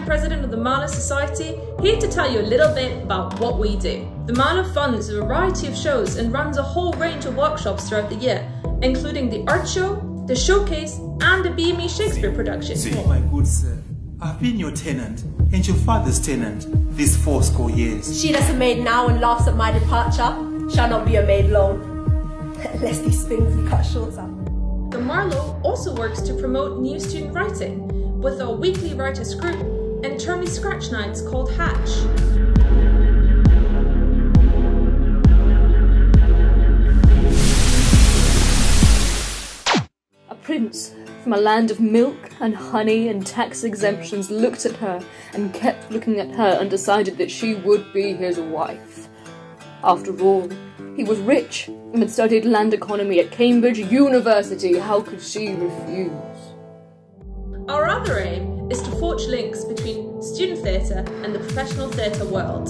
president of the Marlowe Society, here to tell you a little bit about what we do. The Marlowe funds a variety of shows and runs a whole range of workshops throughout the year, including the art show, the showcase, and the BME Shakespeare production. Oh my good sir, I've been your tenant and your father's tenant these 4 years. She that's a maid now and laughs at my departure shall not be a maid long, lest these things be cut shorter. The Marlowe also works to promote new student writing with a weekly writers group and termly scratch nights called Hatch. A prince from a land of milk and honey and tax exemptions looked at her and kept looking at her and decided that she would be his wife. After all, he was rich and had studied land economy at Cambridge University. How could she refuse? Our other aim is to forge links between student theatre and the professional theatre world.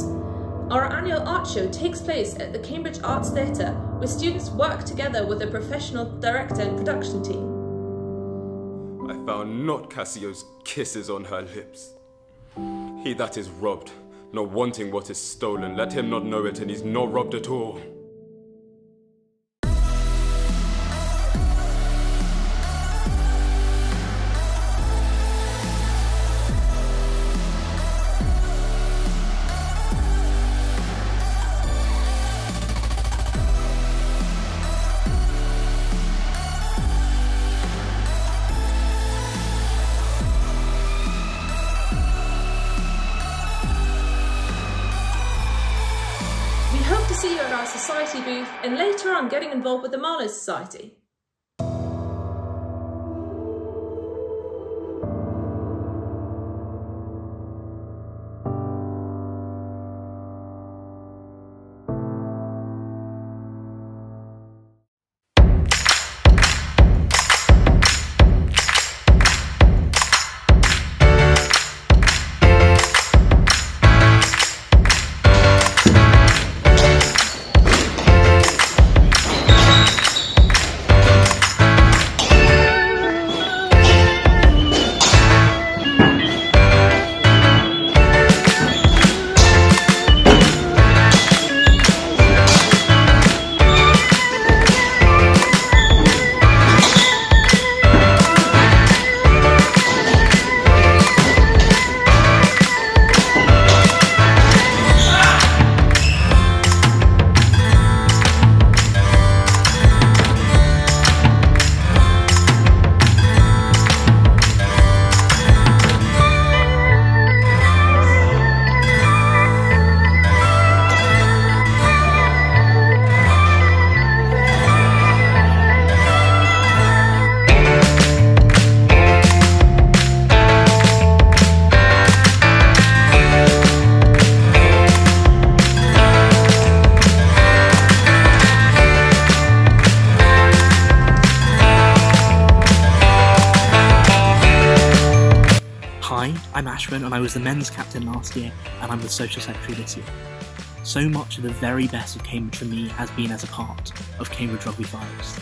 Our annual art show takes place at the Cambridge Arts Theatre, where students work together with a professional director and production team. I found not Cassio's kisses on her lips. He that is robbed, not wanting what is stolen, let him not know it, and he's not robbed at all. We hope to see you at our society booth and later on getting involved with the Marlowe Society. Hi, I'm Ashwin and I was the men's captain last year and I'm the social secretary this year. So much of the very best of Cambridge for me has been as a part of Cambridge Rugby Fives.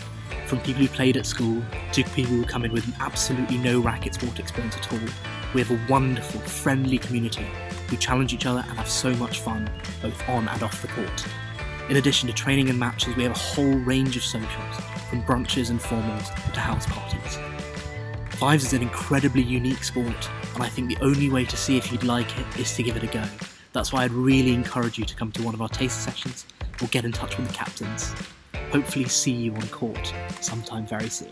From people who played at school to people who come in with absolutely no racket sport experience at all, we have a wonderful, friendly community who challenge each other and have so much fun, both on and off the court. In addition to training and matches, we have a whole range of socials, from brunches and formals to house parties. Fives is an incredibly unique sport, and I think the only way to see if you'd like it is to give it a go. That's why I'd really encourage you to come to one of our taster sessions or get in touch with the captains. Hopefully see you on court sometime very soon.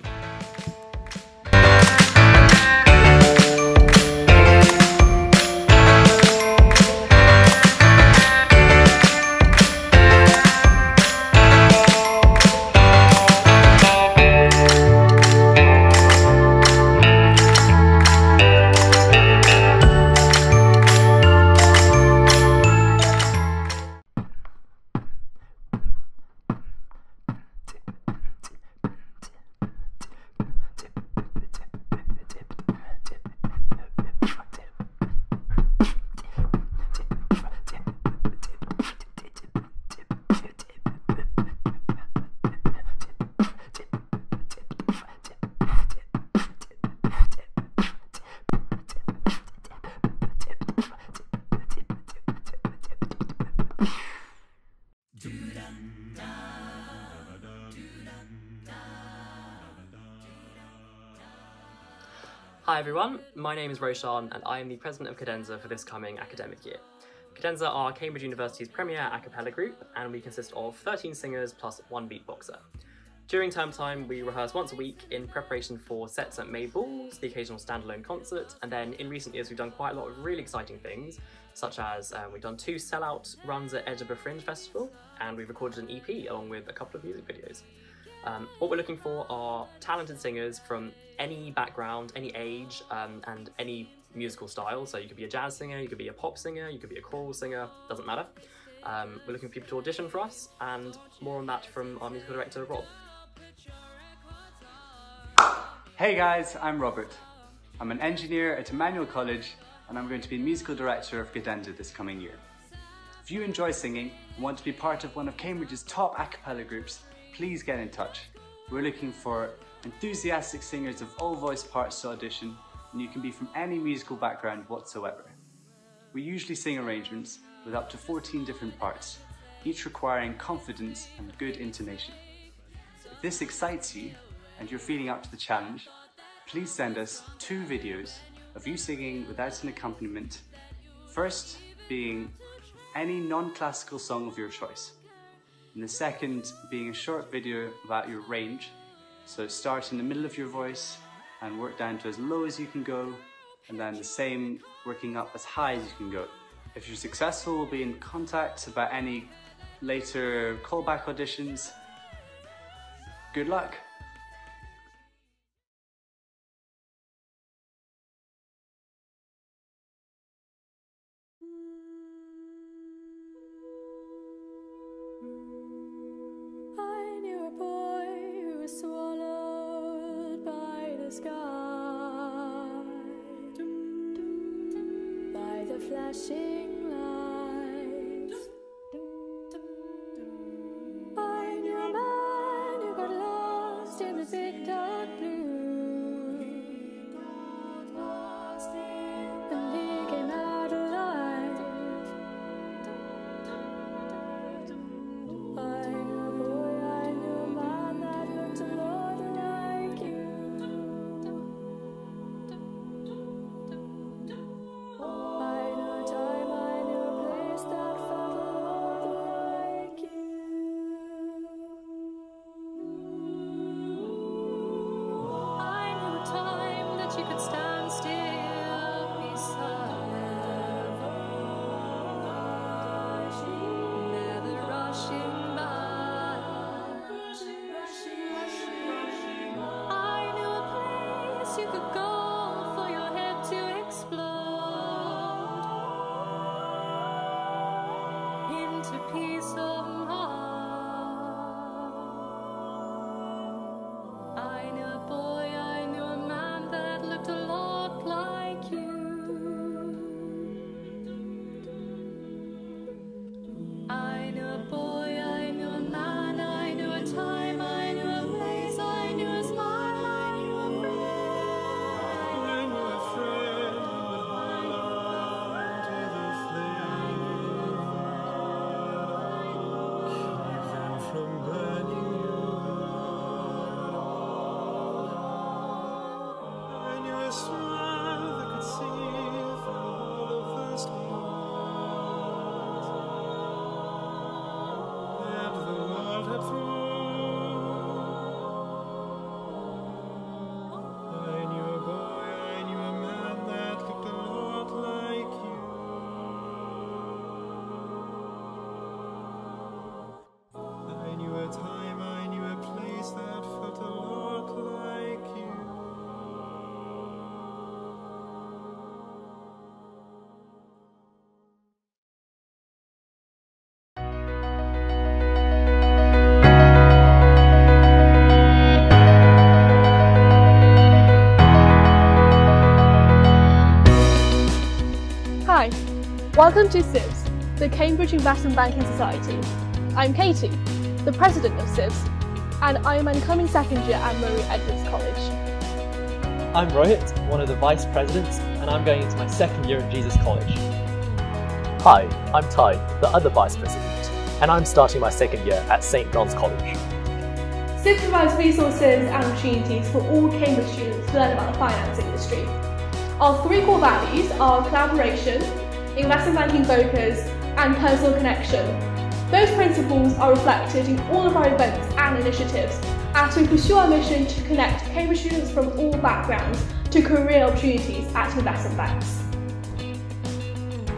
Hi everyone, my name is Roshan and I am the President of Cadenza for this coming academic year. Cadenza are Cambridge University's premier a cappella group and we consist of 13 singers plus 1 beatboxer. During term time we rehearse once a week in preparation for sets at May Balls, the occasional standalone concert, and then in recent years we've done quite a lot of really exciting things, such as we've done 2 sellout runs at Edinburgh Fringe Festival and we've recorded an EP along with a couple of music videos. What we're looking for are talented singers from any background, any age, and any musical style. So you could be a jazz singer, you could be a pop singer, you could be a choral singer, doesn't matter. We're looking for people to audition for us, and more on that from our musical director, Rob. Hey guys, I'm Robert. I'm an engineer at Emmanuel College, and I'm going to be musical director of Cadenza this coming year. If you enjoy singing and want to be part of one of Cambridge's top a cappella groups, please get in touch. We're looking for enthusiastic singers of all voice parts to audition, and you can be from any musical background whatsoever. We usually sing arrangements with up to 14 different parts, each requiring confidence and good intonation. If this excites you and you're feeling up to the challenge, please send us 2 videos of you singing without an accompaniment, first being any non-classical song of your choice, and the second being a short video about your range. So start in the middle of your voice and work down to as low as you can go, and then the same working up as high as you can go. If you're successful, we'll be in contact about any later callback auditions. Good luck! I knew a boy who was swallowed by the sky, by the flashing lights. I knew a man who got lost in the big dark blue, and he came out alive. I knew a boy, I knew a man that looked a lot like you. I knew a time, I knew a place that felt a lot like you. I knew a time that you could stand still beside. Never rushing by. I knew a place you could go for your head to explode into peace of mind. I knew a boy, I knew a man that looked a lot like you. I knew a boy, I knew a man, I knew a time, I knew a place, I knew a smile, I knew a friend. I knew a friend who would hold on to the flame, keep them from burning you. I knew a smile that could see through all of the storms that the world had thrown. I knew a boy, I knew a man that looked a lot like you. I knew a time, I knew a place that felt a lot like you. Hi, welcome to CIVS, the Cambridge Investment Banking Society. I'm Katie, the President of CIVS, and I am an incoming second year at Murray Edwards College. I'm Rohit, one of the Vice Presidents, and I'm going into my second year at Jesus College. Hi, I'm Ty, the other Vice President, and I'm starting my second year at St. John's College. SIBS provides resources and opportunities for all Cambridge students to learn about the finance industry. Our 3 core values are collaboration, investment banking focus, and personal connection. Those principles are reflected in all of our events and initiatives as we pursue our mission to connect Cambridge students from all backgrounds to career opportunities at investment banks.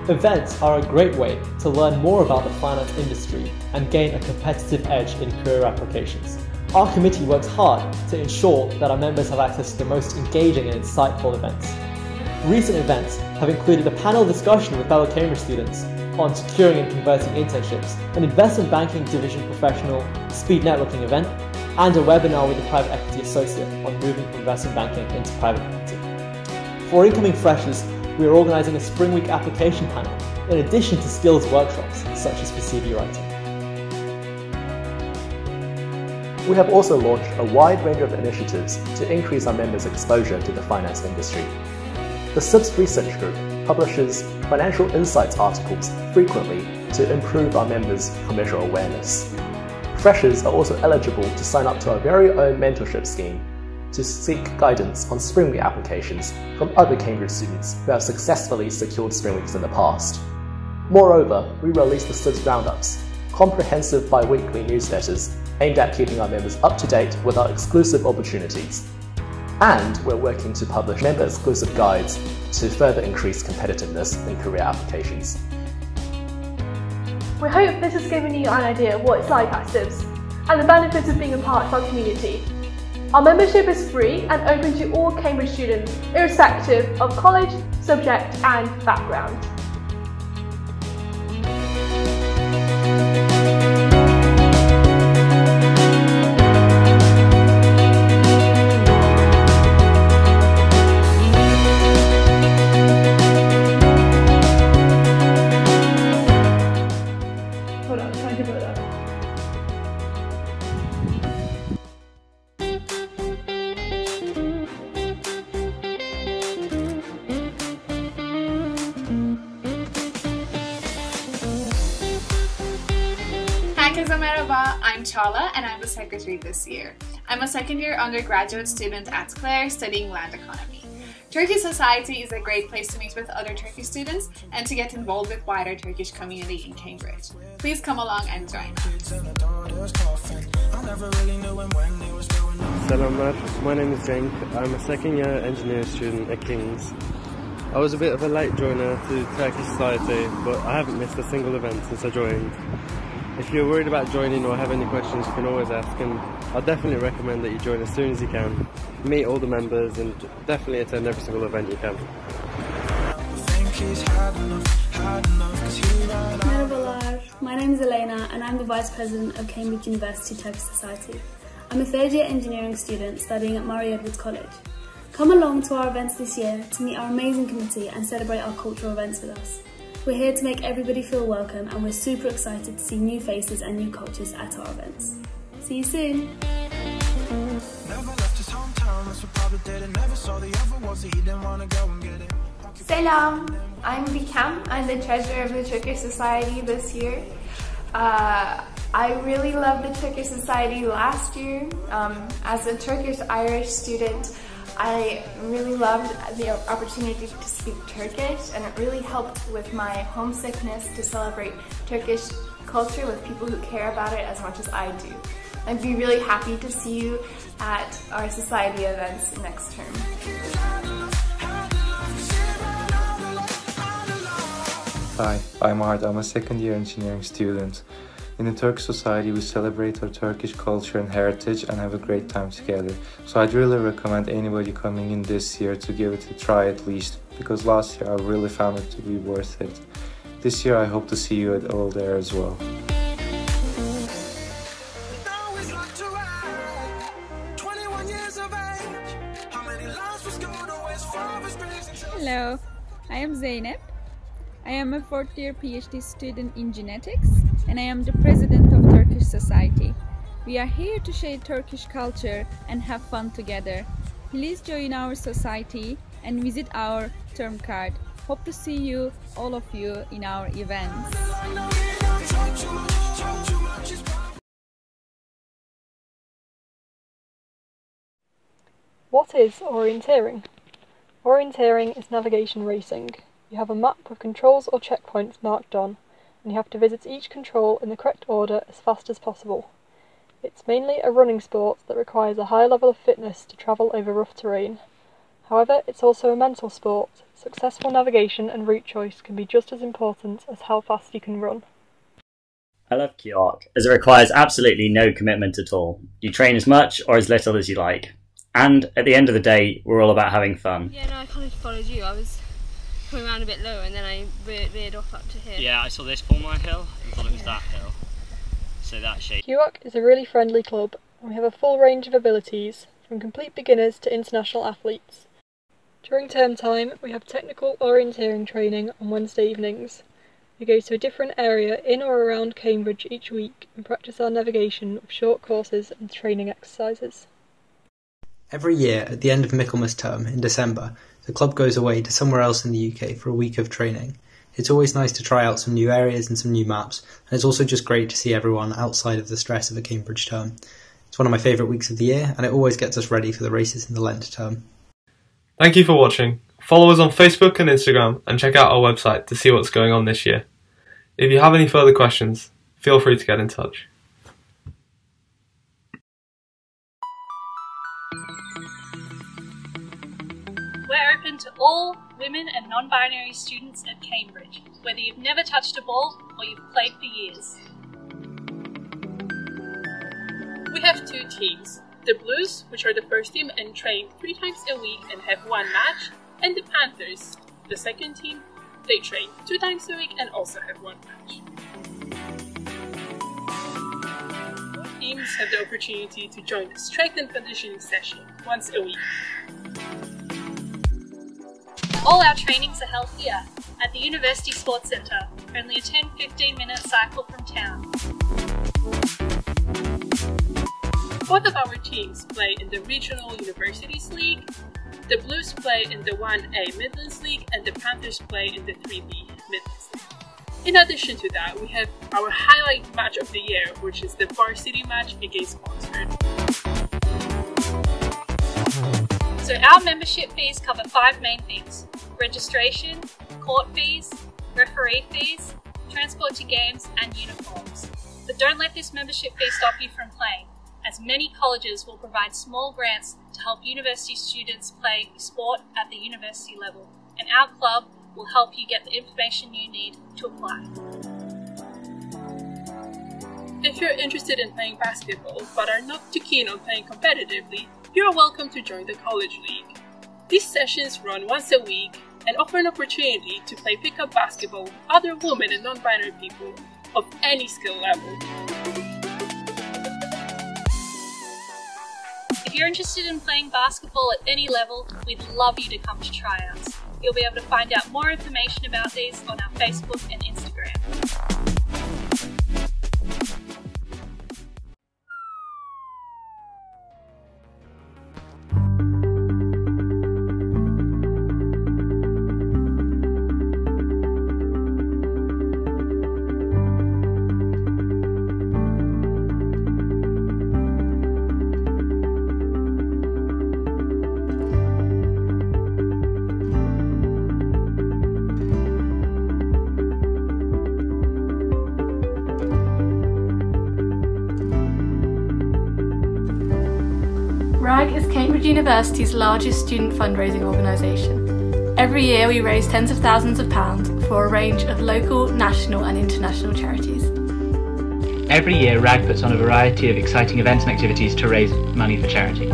Events are a great way to learn more about the finance industry and gain a competitive edge in career applications. Our committee works hard to ensure that our members have access to the most engaging and insightful events. Recent events have included a panel discussion with fellow Cambridge students on securing and converting internships, an investment banking division professional speed networking event, and a webinar with a private equity associate on moving from investment banking into private equity. For incoming freshers, we are organising a Spring Week application panel, in addition to skills workshops, such as for CV writing. We have also launched a wide range of initiatives to increase our members' exposure to the finance industry. The SIBS Research Group publishes financial insights articles frequently to improve our members' commercial awareness. Freshers are also eligible to sign up to our very own mentorship scheme to seek guidance on Spring Week applications from other Cambridge students who have successfully secured Spring Weeks in the past. Moreover, we release the SIBS Roundups, comprehensive bi-weekly newsletters aimed at keeping our members up to date with our exclusive opportunities. And we're working to publish member-exclusive guides to further increase competitiveness in career applications. We hope this has given you an idea of what it's like at SIBS and the benefits of being a part of our community. Our membership is free and open to all Cambridge students, irrespective of college, subject and background. Hold on, I'm trying to put it up. Herkese merhaba, I'm Çağla and I'm the secretary this year. I'm a second-year undergraduate student at Clare studying land economy. Turkish Society is a great place to meet with other Turkish students and to get involved with wider Turkish community in Cambridge. Please come along and join us. Selamlar, my name is Cenk. I'm a second-year engineering student at King's. I was a bit of a late joiner to Turkish Society, but I haven't missed a single event since I joined. If you're worried about joining or have any questions, you can always ask, and I'll definitely recommend that you join as soon as you can. Meet all the members and definitely attend every single event you can. Merhabalar, my name is Elena and I'm the Vice President of Cambridge University Turkish Society. I'm a third-year engineering student studying at Murray Edwards College. Come along to our events this year to meet our amazing committee and celebrate our cultural events with us. We're here to make everybody feel welcome and we're super excited to see new faces and new cultures at our events. See you soon! Selam, I'm Bikem. I'm the treasurer of the Turkish Society this year. I really loved the Turkish Society last year. As a Turkish-Irish student, I really loved the opportunity to speak Turkish, and it really helped with my homesickness to celebrate Turkish culture with people who care about it as much as I do. I'd be really happy to see you at our society events next term. Hi, I'm Art. I'm a second-year engineering student. In the Turkish Society, we celebrate our Turkish culture and heritage and have a great time together. So I'd really recommend anybody coming in this year to give it a try at least, because last year I really found it to be worth it. This year I hope to see you all there as well. Hello, I am Zeynep. I am a fourth-year PhD student in genetics and I am the president of Turkish Society. We are here to share Turkish culture and have fun together. Please join our society and visit our term card. Hope to see you, all of you, in our events. What is orienteering? Orienteering is navigation racing. You have a map with controls or checkpoints marked on, and you have to visit each control in the correct order as fast as possible. It's mainly a running sport that requires a high level of fitness to travel over rough terrain. However, it's also a mental sport. Successful navigation and route choice can be just as important as how fast you can run. I love Kyork, as it requires absolutely no commitment at all. You train as much or as little as you like. And at the end of the day, we're all about having fun. Yeah, no, I kind of followed you. I was coming around a bit lower and then I veered off up to here. Yeah, I saw this 4 mile hill and thought it was that hill. So that shape. Kyork is a really friendly club, and we have a full range of abilities, from complete beginners to international athletes. During term time, we have technical orienteering training on Wednesday evenings. We go to a different area in or around Cambridge each week and practice our navigation with short courses and training exercises. Every year, at the end of Michaelmas term in December, the club goes away to somewhere else in the UK for a week of training. It's always nice to try out some new areas and some new maps, and it's also just great to see everyone outside of the stress of a Cambridge term. It's one of my favourite weeks of the year, and it always gets us ready for the races in the Lent term. Thank you for watching. Follow us on Facebook and Instagram, and check out our website to see what's going on this year. If you have any further questions, feel free to get in touch. We're open to all women and non-binary students at Cambridge, whether you've never touched a ball or you've played for years. We have 2 teams, the Blues, which are the first team and train 3 times a week and have 1 match, and the Panthers, the second team. They train 2 times a week and also have 1 match. Both teams have the opportunity to join the strength and conditioning session once a week. All our trainings are held here, at the University Sports Centre, only a 10-15 minute cycle from town. Both of our teams play in the Regional Universities League, the Blues play in the 1A Midlands League, and the Panthers play in the 3B Midlands League. In addition to that, we have our highlight match of the year, which is the varsity match against Oxford. So our membership fees cover 5 main things: registration, court fees, referee fees, transport to games, and uniforms. But don't let this membership fee stop you from playing, as many colleges will provide small grants to help university students play sport at the university level, and our club will help you get the information you need to apply. If you're interested in playing basketball but are not too keen on playing competitively, you're welcome to join the College League. These sessions run once a week and offer an opportunity to play pickup basketball with other women and non-binary people of any skill level. If you're interested in playing basketball at any level, we'd love you to come to tryouts. You'll be able to find out more information about these on our Facebook and Instagram. RAG is Cambridge University's largest student fundraising organisation. Every year we raise tens of thousands of pounds for a range of local, national and international charities. Every year RAG puts on a variety of exciting events and activities to raise money for charity.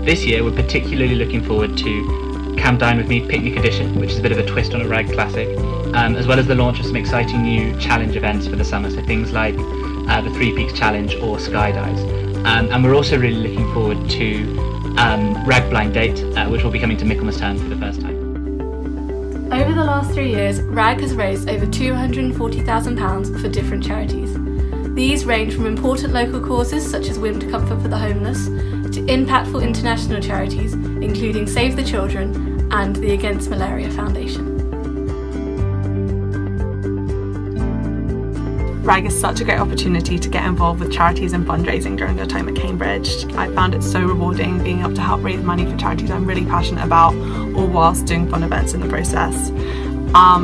This year we're particularly looking forward to Come Dine With Me Picnic Edition, which is a bit of a twist on a RAG classic, as well as the launch of some exciting new challenge events for the summer, so things like the 3 Peaks Challenge or Skydives. And we're also really looking forward to RAG Blind Date, which will be coming to Michaelmas term for the first time. Over the last 3 years, RAG has raised over £240,000 for different charities. These range from important local causes such as Women to Comfort for the Homeless, to impactful international charities including Save the Children and the Against Malaria Foundation. RAG is such a great opportunity to get involved with charities and fundraising during your time at Cambridge. I found it so rewarding being able to help raise money for charities I'm really passionate about, all whilst doing fun events in the process.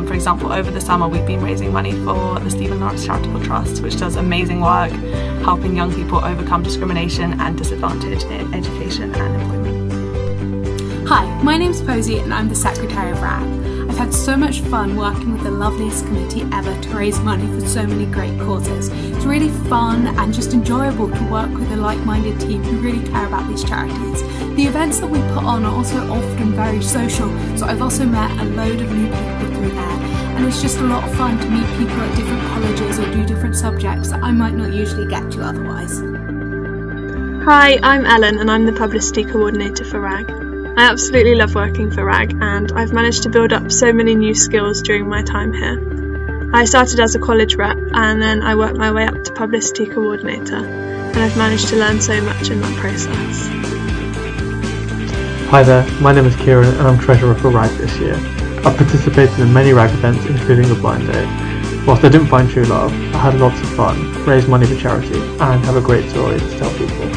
For example, over the summer we've been raising money for the Stephen Lawrence Charitable Trust, which does amazing work helping young people overcome discrimination and disadvantage in education and employment. Hi, my name's Posey and I'm the Secretary of RAG. I've had so much fun working with the loveliest committee ever to raise money for so many great causes. It's really fun and just enjoyable to work with a like-minded team who really care about these charities. The events that we put on are also often very social, so I've also met a load of new people through there, and it's just a lot of fun to meet people at different colleges or do different subjects that I might not usually get to otherwise. Hi, I'm Ellen and I'm the Publicity Coordinator for RAG. I absolutely love working for RAG and I've managed to build up so many new skills during my time here. I started as a college rep and then I worked my way up to Publicity Coordinator, and I've managed to learn so much in that process. Hi there, my name is Kieran and I'm Treasurer for RAG this year. I've participated in many RAG events including the Blind Day. Whilst I didn't find true love, I had lots of fun, raised money for charity and have a great story to tell people.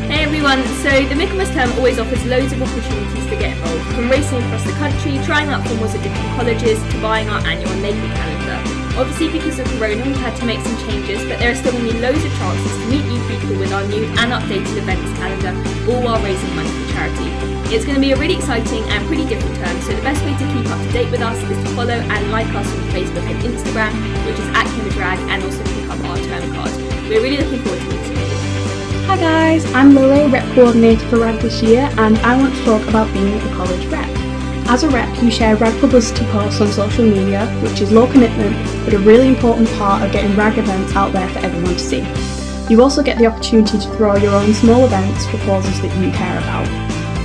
Hey everyone, so the Michaelmas term always offers loads of opportunities to get involved, from racing across the country, trying out formals at different colleges, to buying our annual naked calendar. Obviously because of Corona we've had to make some changes, but there are still going to be loads of chances to meet new people with our new and updated events calendar, all while raising money for charity. It's going to be a really exciting and pretty different term, so the best way to keep up to date with us is to follow and like us on Facebook and Instagram, which is @CambridgeRag, and also pick up our term card. We're really looking forward to meeting you. Hi guys, I'm Lily, Rep Coordinator for RAG this year, and I want to talk about being a college rep. As a rep, you share RAG publicity posts on social media, which is low commitment, but a really important part of getting RAG events out there for everyone to see. You also get the opportunity to throw your own small events for causes that you care about.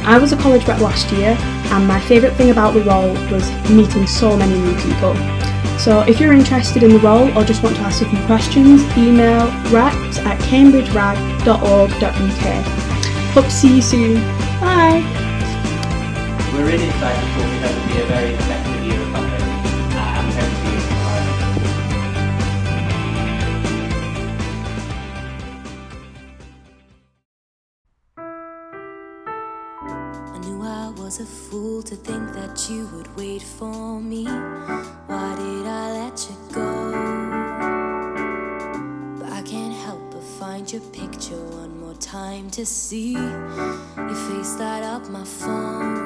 I was a college rep last year, and my favourite thing about the role was meeting so many new people. So if you're interested in the role or just want to ask a few questions, email reps@cambridgerag.org.uk. Hope to see you soon. Bye! We're really excited for it to be a very effective year of fundraising, and we hope to see you tomorrow. I knew I was a fool to think that you would wait for me. Why did I let you go? But I can't help but find your picture one more time to see. Your face light up my phone.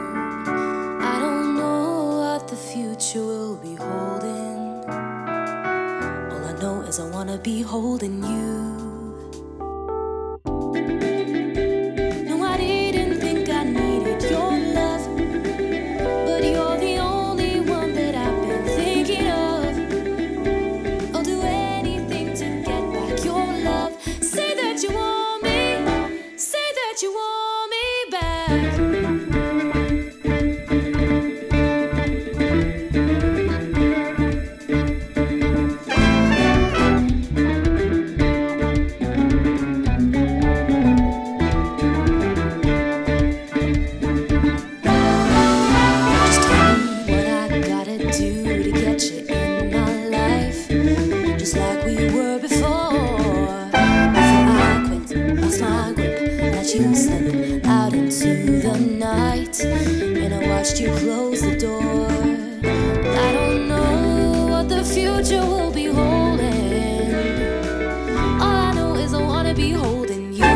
I don't know what the future will be holding. All I know is I wanna be holding you. No, I didn't think I needed your love, but you're the only one that I've been thinking of. I'll do anything to get back your love. Say that you want me, say that you want me back. You slip out into the night, and I watched you close the door. But I don't know what the future will be holding. All I know is I wanna be holding you.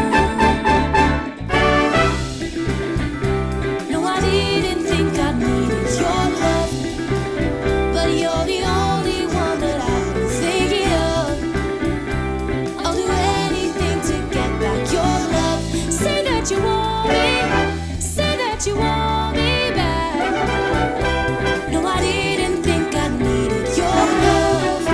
No, I didn't think I needed your love, but you're the only one that I've been thinking of. I'll do anything to get back your love. Say that you want me, say that you want me back. No, I didn't think I needed your love,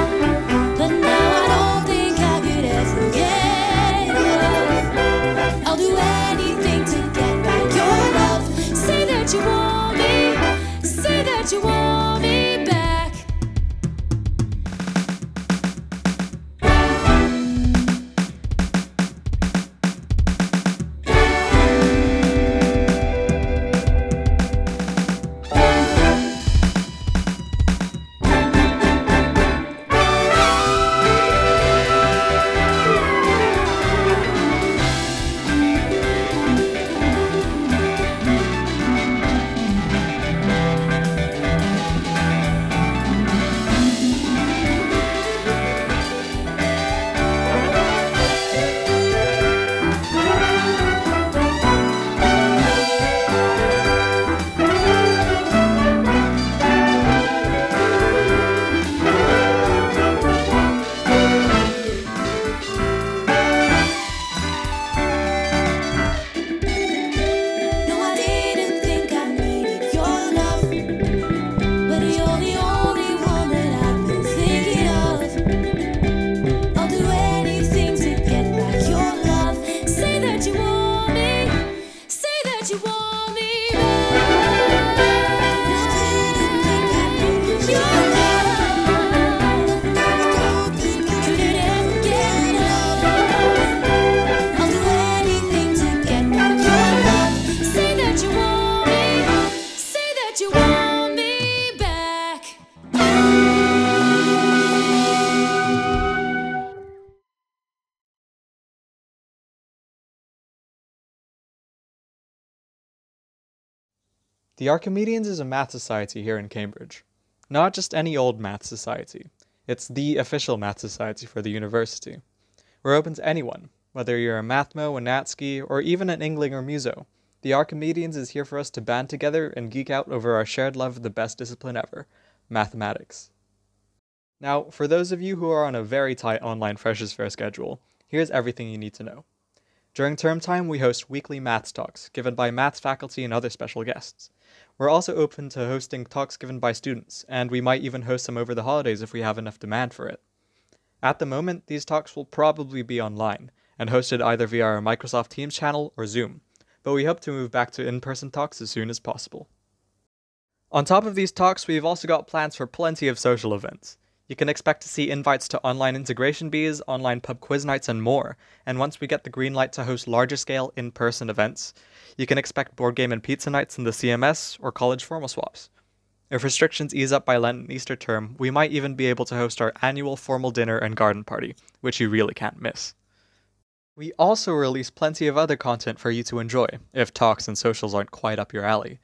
The Archimedeans is a math society here in Cambridge. Not just any old math society. It's the official math society for the university. We're open to anyone, whether you're a Mathmo, a Natski, or even an Ingling or Muso. The Archimedeans is here for us to band together and geek out over our shared love of the best discipline ever, mathematics. Now, for those of you who are on a very tight online Freshers' Fair schedule, here's everything you need to know. During term time, we host weekly maths talks, given by maths faculty and other special guests. We're also open to hosting talks given by students, and we might even host some over the holidays if we have enough demand for it. At the moment, these talks will probably be online, and hosted either via our Microsoft Teams channel or Zoom, but we hope to move back to in-person talks as soon as possible. On top of these talks, we've also got plans for plenty of social events. You can expect to see invites to online integration bees, online pub quiz nights, and more, and once we get the green light to host larger scale in-person events, you can expect board game and pizza nights in the CMS or college formal swaps. If restrictions ease up by Lent and Easter term, we might even be able to host our annual formal dinner and garden party, which you really can't miss. We also release plenty of other content for you to enjoy, if talks and socials aren't quite up your alley.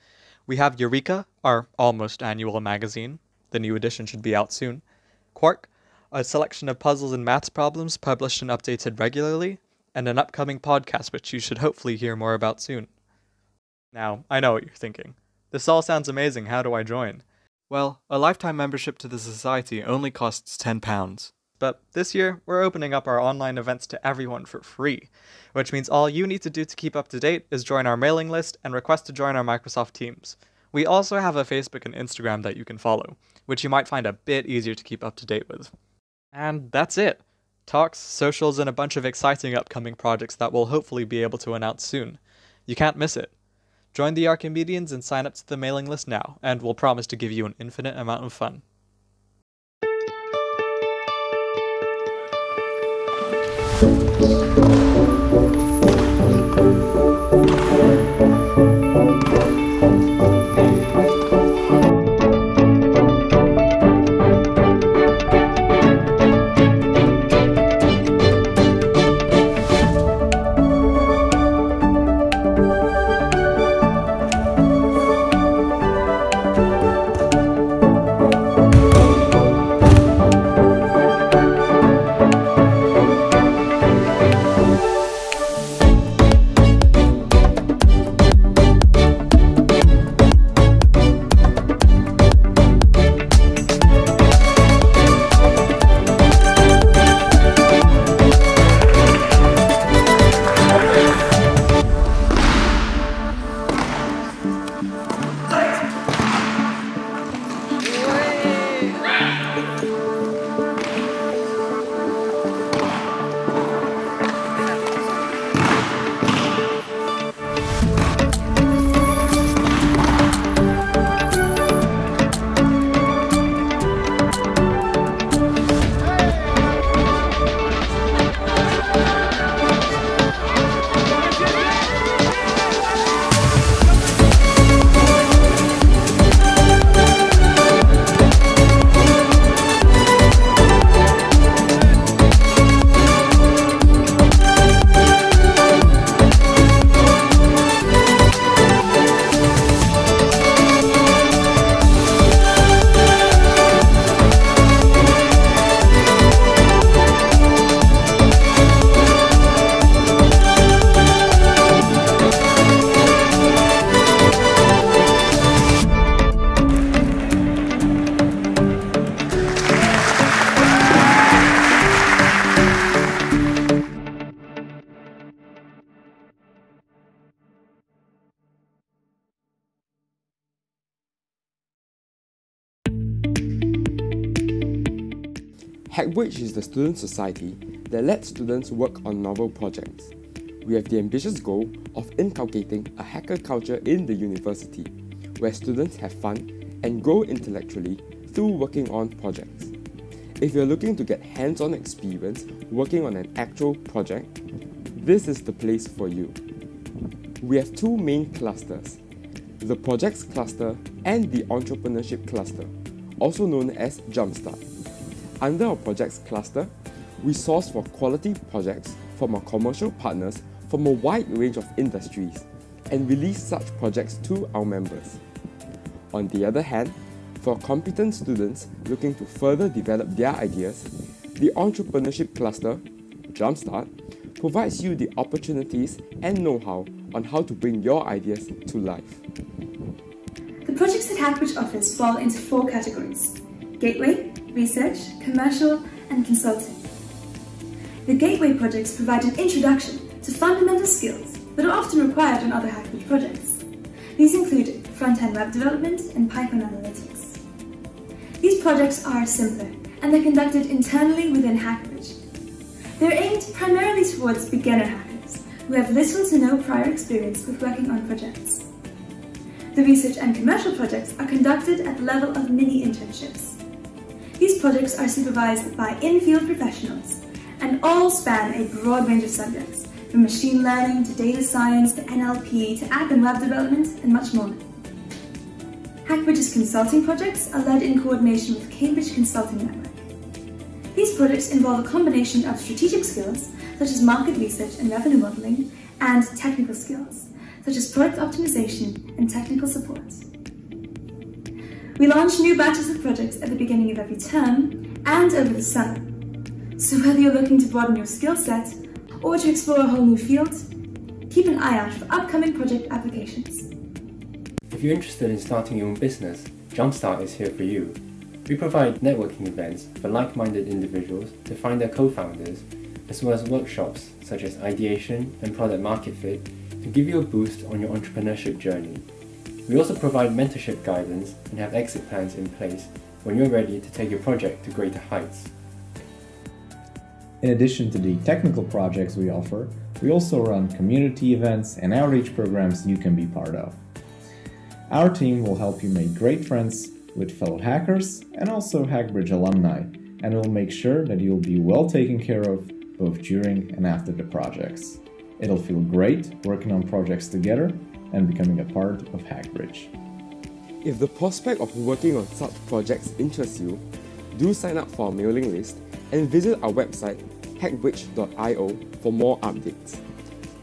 We have Eureka, our almost annual magazine. The new edition should be out soon. Quark, a selection of puzzles and maths problems published and updated regularly, and an upcoming podcast which you should hopefully hear more about soon. Now, I know what you're thinking. This all sounds amazing, how do I join? Well, a lifetime membership to the society only costs £10. But this year, we're opening up our online events to everyone for free, which means all you need to do to keep up to date is join our mailing list and request to join our Microsoft Teams. We also have a Facebook and Instagram that you can follow, which you might find a bit easier to keep up to date with. And that's it! Talks, socials, and a bunch of exciting upcoming projects that we'll hopefully be able to announce soon. You can't miss it. Join the Archimedeans and sign up to the mailing list now, and we'll promise to give you an infinite amount of fun. Hackbridge is the student society that lets students work on novel projects. We have the ambitious goal of inculcating a hacker culture in the university, where students have fun and grow intellectually through working on projects. If you're looking to get hands-on experience working on an actual project, this is the place for you. We have two main clusters, the Projects Cluster and the Entrepreneurship Cluster, also known as Jumpstart. Under our Projects Cluster, we source for quality projects from our commercial partners from a wide range of industries and release such projects to our members. On the other hand, for competent students looking to further develop their ideas, the Entrepreneurship Cluster, Jumpstart, provides you the opportunities and know-how on how to bring your ideas to life. The projects that Hackbridge offers fall into 4 categories: Gateway, Research, Commercial, and Consulting. The Gateway projects provide an introduction to fundamental skills that are often required on other Hackbridge projects. These include front-end web development and Python analytics. These projects are simpler, and they're conducted internally within Hackbridge. They're aimed primarily towards beginner hackers who have little to no prior experience with working on projects. The research and commercial projects are conducted at the level of mini-internships. These projects are supervised by in-field professionals and all span a broad range of subjects, from machine learning to data science to NLP to app and web development and much more. Hackbridge's consulting projects are led in coordination with Cambridge Consulting Network. These projects involve a combination of strategic skills, such as market research and revenue modelling, and technical skills, such as product optimization and technical support. We launch new batches of projects at the beginning of every term and over the summer. So whether you're looking to broaden your skill set or to explore a whole new field, keep an eye out for upcoming project applications. If you're interested in starting your own business, Jumpstart is here for you. We provide networking events for like-minded individuals to find their co-founders, as well as workshops such as ideation and product market fit to give you a boost on your entrepreneurship journey. We also provide mentorship guidance and have exit plans in place when you're ready to take your project to greater heights. In addition to the technical projects we offer, we also run community events and outreach programs you can be part of. Our team will help you make great friends with fellow hackers and also Hackbridge alumni, and will make sure that you'll be well taken care of both during and after the projects. It'll feel great working on projects together and becoming a part of Hackbridge. If the prospect of working on such projects interests you, do sign up for our mailing list and visit our website hackbridge.io for more updates.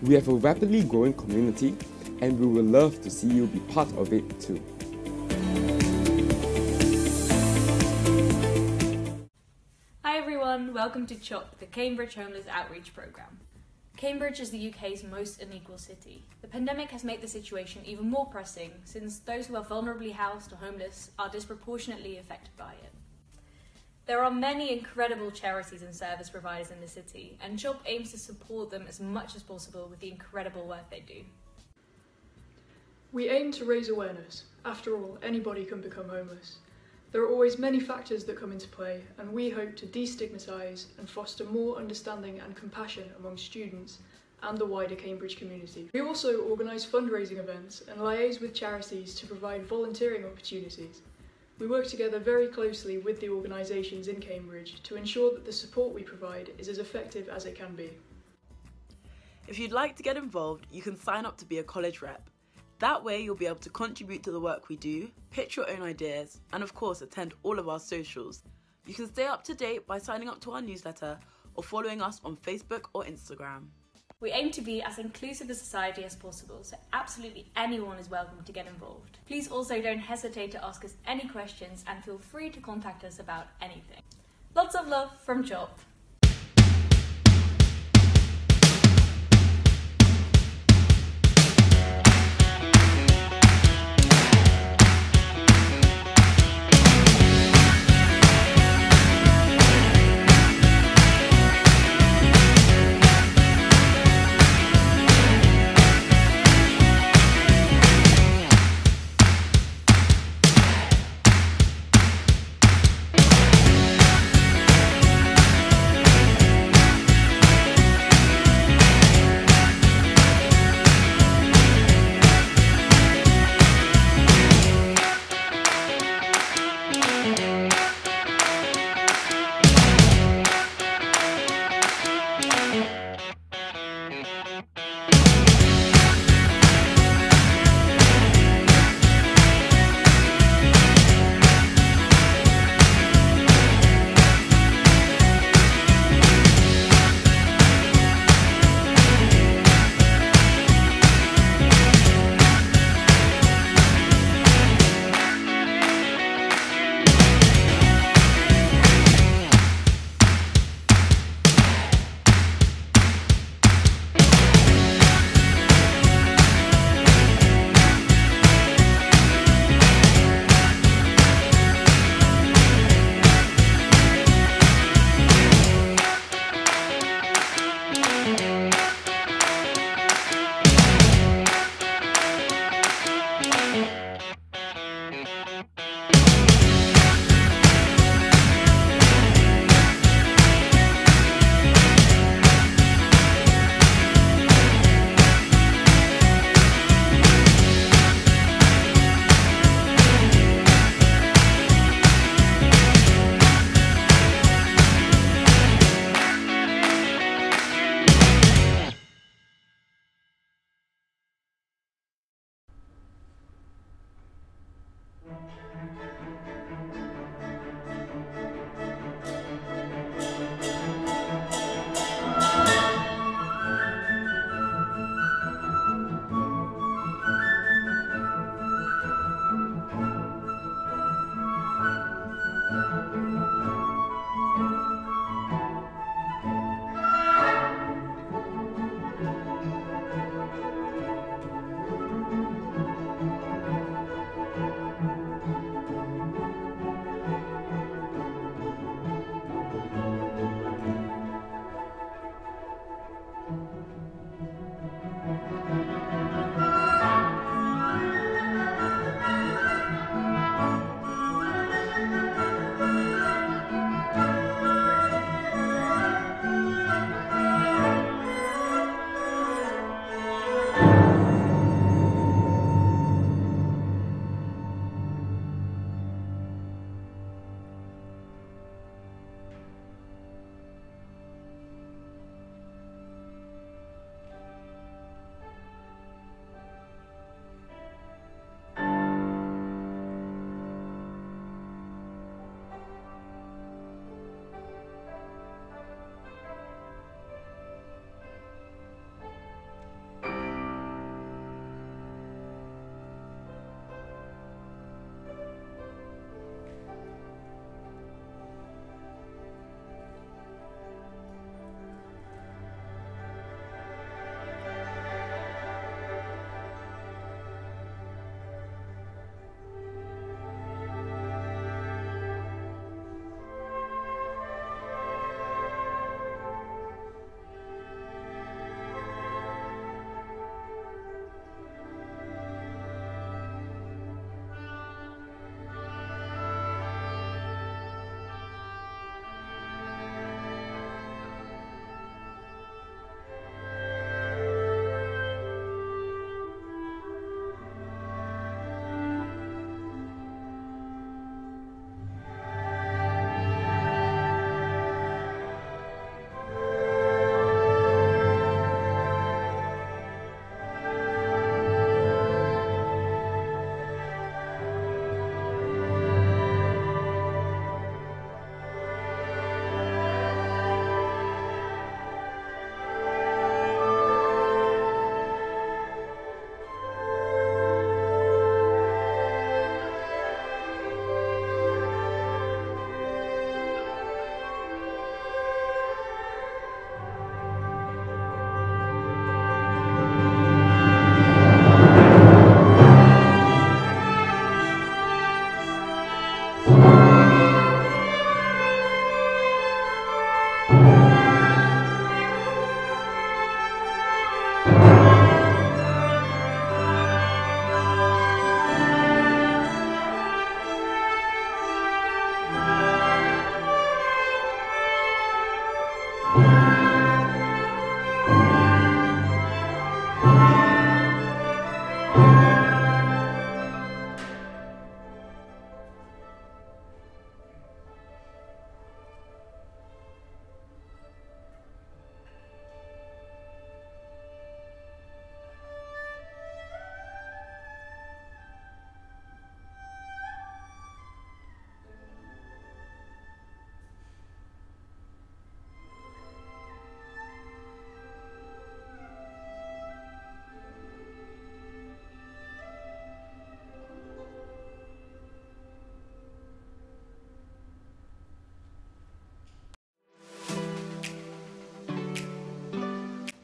We have a rapidly growing community and we would love to see you be part of it too. Hi everyone, welcome to CHOP, the Cambridge Homeless Outreach Programme. Cambridge is the UK's most unequal city. The pandemic has made the situation even more pressing, since those who are vulnerably housed or homeless are disproportionately affected by it. There are many incredible charities and service providers in the city, and CHOP aims to support them as much as possible with the incredible work they do. We aim to raise awareness. After all, anybody can become homeless. There are always many factors that come into play, and we hope to destigmatise and foster more understanding and compassion among students and the wider Cambridge community. We also organise fundraising events and liaise with charities to provide volunteering opportunities. We work together very closely with the organisations in Cambridge to ensure that the support we provide is as effective as it can be. If you'd like to get involved, you can sign up to be a college rep. That way you'll be able to contribute to the work we do, pitch your own ideas, and of course attend all of our socials. You can stay up to date by signing up to our newsletter or following us on Facebook or Instagram. We aim to be as inclusive a society as possible, so absolutely anyone is welcome to get involved. Please also don't hesitate to ask us any questions and feel free to contact us about anything. Lots of love from CHOP.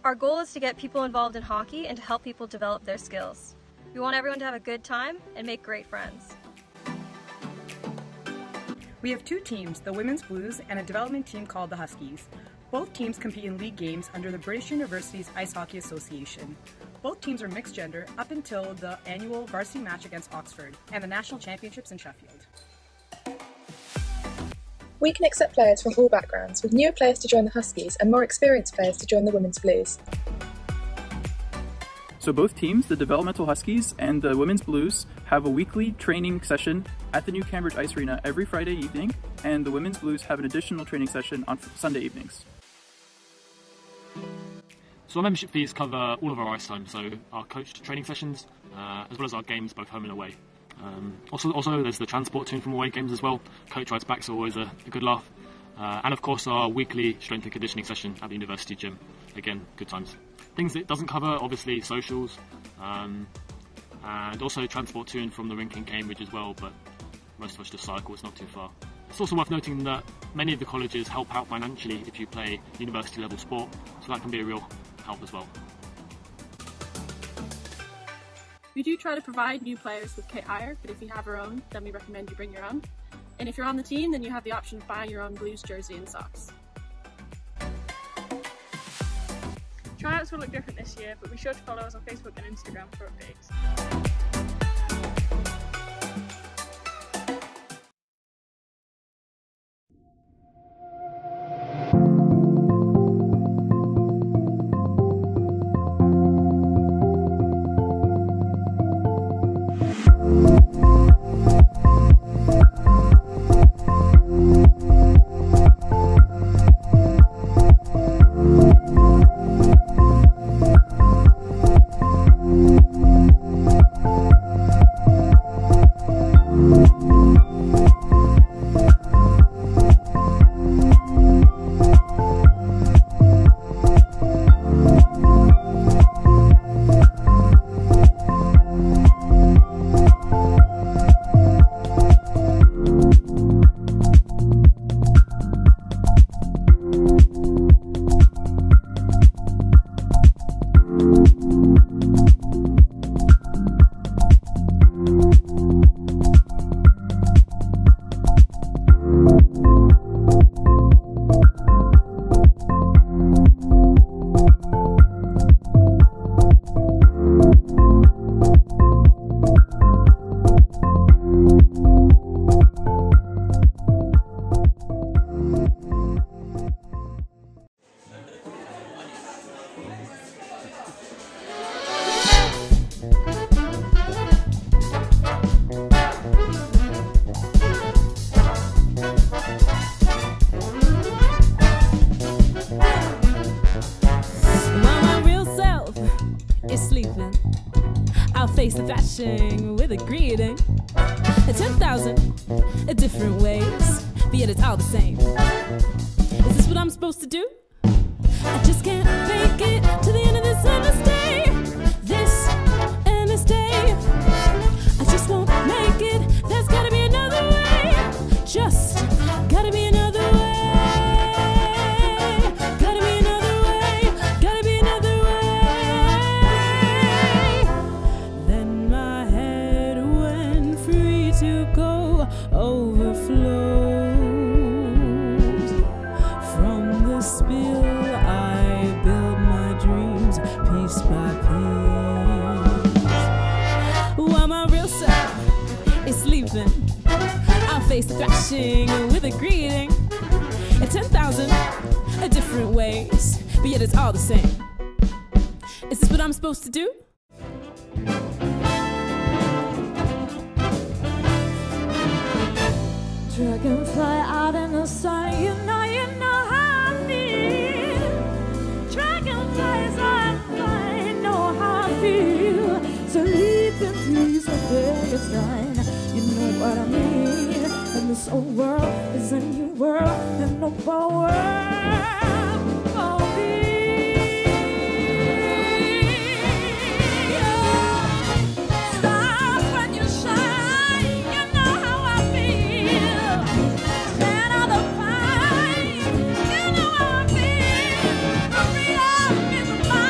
Our goal is to get people involved in hockey and to help people develop their skills. We want everyone to have a good time and make great friends. We have two teams, the Women's Blues and a development team called the Huskies. Both teams compete in league games under the British Universities Ice Hockey Association. Both teams are mixed gender up until the annual varsity match against Oxford and the national championships in Sheffield. We can accept players from all backgrounds, with newer players to join the Huskies and more experienced players to join the Women's Blues. So both teams, the Developmental Huskies and the Women's Blues, have a weekly training session at the New Cambridge Ice Arena every Friday evening, and the Women's Blues have an additional training session on Sunday evenings. So our membership fees cover all of our ice time, so our coached training sessions, as well as our games, both home and away. Also there's the transport to and from away games as well. Coach rides back, so always a good laugh. And of course our weekly strength and conditioning session at the university gym. Again, good times. Things it doesn't cover, obviously socials, and also transport to and from the rink in Cambridge as well, but most of us just cycle, it's not too far. It's also worth noting that many of the colleges help out financially if you play university level sport, so that can be a real help as well. We do try to provide new players with kit hire, but if you have your own, then we recommend you bring your own. And if you're on the team, then you have the option of buying your own Blues jersey and socks. Tryouts will look different this year, but be sure to follow us on Facebook and Instagram for updates. face the thrashing with a greeting. 10,000 different ways, but yet it's all the same. Is this what I'm supposed to do? I just can't make it to the end of this endless day. This endless day. I just won't make it. There's gotta be another way. Just gotta be another way. Gotta be another way. Gotta be another way. Then my head went free to go, overflows. From the spill I build my dreams piece by piece. While my real self is sleeping, I'll face the thrashing with a greeting. 10,000 different ways, but yet it's all the same. Is this what I'm supposed to do? Dragonfly out in the sun, you know how I feel. Dragonflies are flying, you know how I feel. So leap in peace until it's done, you know what I mean. And this old world is a new world, and no more world for me. Stars when you shine, you know how I feel. Man of the fire, you know how I feel. Hurry up, it's mine.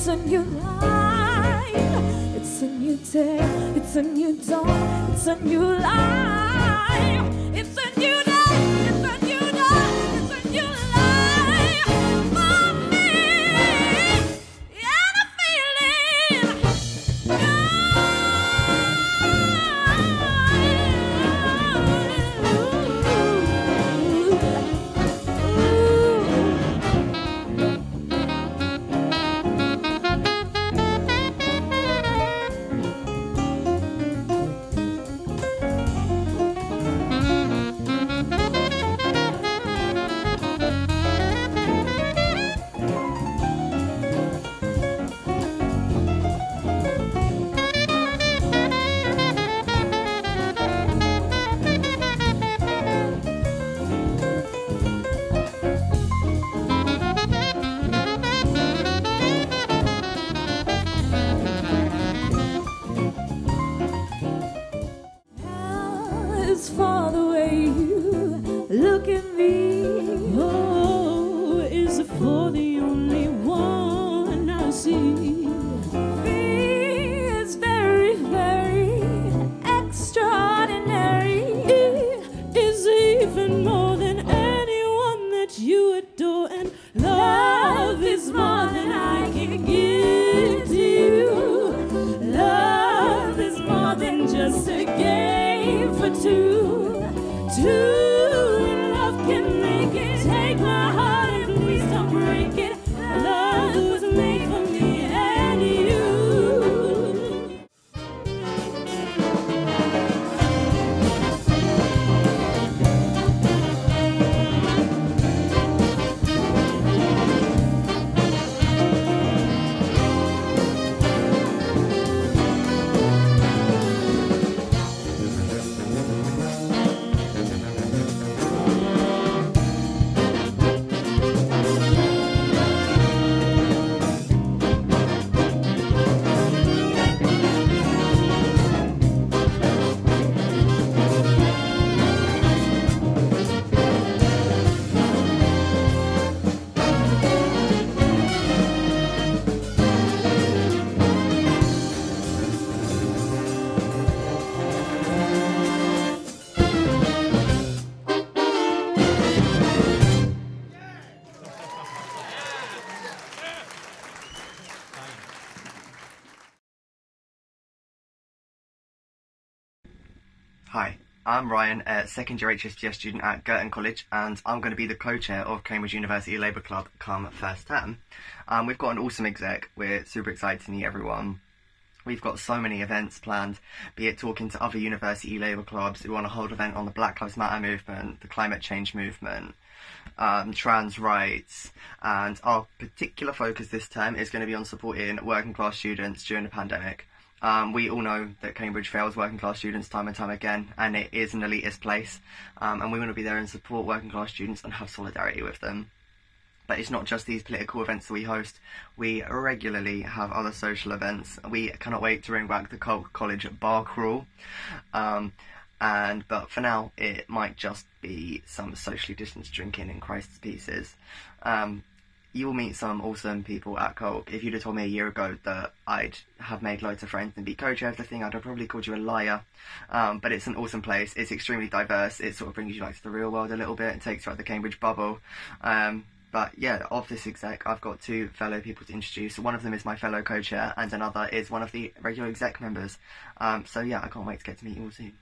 It's a new life, it's a new day, it's a new dawn, it's a new life, it's a new day, it's a new dawn, it's a new life for me, and I'm feeling is for the way you look at me. Oh, is it for the only one I see? V is very, very extraordinary. It is even more than anyone that you adore, and love is more than I can give to you. Love is more than just a game for two. Two in love can make it. Take my heart and please don't break it. Love was made for me and you. Hi, I'm Ryan, a second year HSGS student at Girton College, and I'm going to be the co-chair of Cambridge University Labour Club come first term. We've got an awesome exec, we're super excited to meet everyone. We've got so many events planned, be it talking to other university Labour clubs. We want to hold an event on the Black Lives Matter movement, the climate change movement, trans rights, and our particular focus this term is going to be on supporting working class students during the pandemic. We all know that Cambridge fails working class students time and time again, and it is an elitist place, and we want to be there and support working class students and have solidarity with them. But it's not just these political events that we host, we regularly have other social events. We cannot wait to bring back the college bar crawl, but for now it might just be some socially distanced drinking in Christ's pieces. You will meet some awesome people at Colk. If you'd have told me a year ago that I'd have made loads of friends and be co-chair of the thing, I'd have probably called you a liar. But it's an awesome place. It's extremely diverse. It sort of brings you like to the real world a little bit and takes you out the Cambridge bubble. But yeah, of this exec, I've got two fellow people to introduce. One of them is my fellow co-chair, and another is one of the regular exec members. So yeah, I can't wait to get to meet you all soon.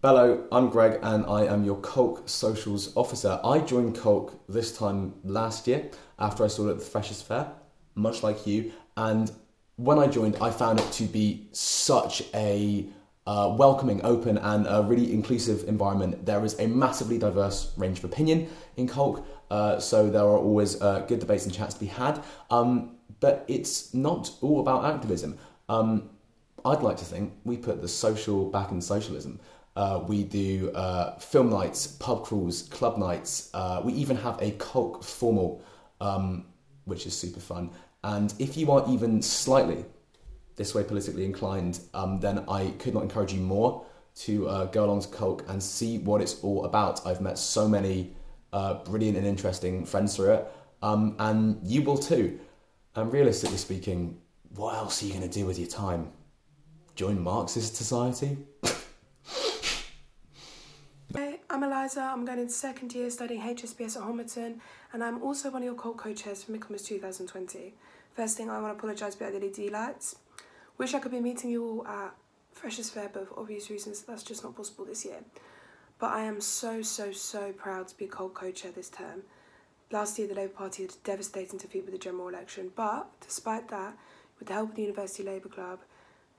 Hello, I'm Greg and I am your Colk Socials Officer. I joined Colk this time last year after I saw it at the Freshers' Fair, much like you, and when I joined I found it to be such a welcoming, open and a really inclusive environment. There is a massively diverse range of opinion in Colk, so there are always good debates and chats to be had, but it's not all about activism. I'd like to think we put the social back in socialism. We do film nights, pub crawls, club nights. We even have a Colk formal, which is super fun. And if you are even slightly this way politically inclined, then I could not encourage you more to go along to Colk and see what it's all about. I've met so many brilliant and interesting friends through it, and you will too. And realistically speaking, what else are you going to do with your time? Join Marxist society? Hey, I'm Eliza. I'm going into second year studying HSBS at Homerton, and I'm also one of your co-chairs for Michaelmas 2020. First thing, I want to apologise about the LED lights. Wish I could be meeting you all at Freshers' Fair, but for obvious reasons, that's just not possible this year. But I am so proud to be co-chair this term. Last year, the Labour Party had a devastating defeat with the general election, but despite that, with the help of the University Labour Club,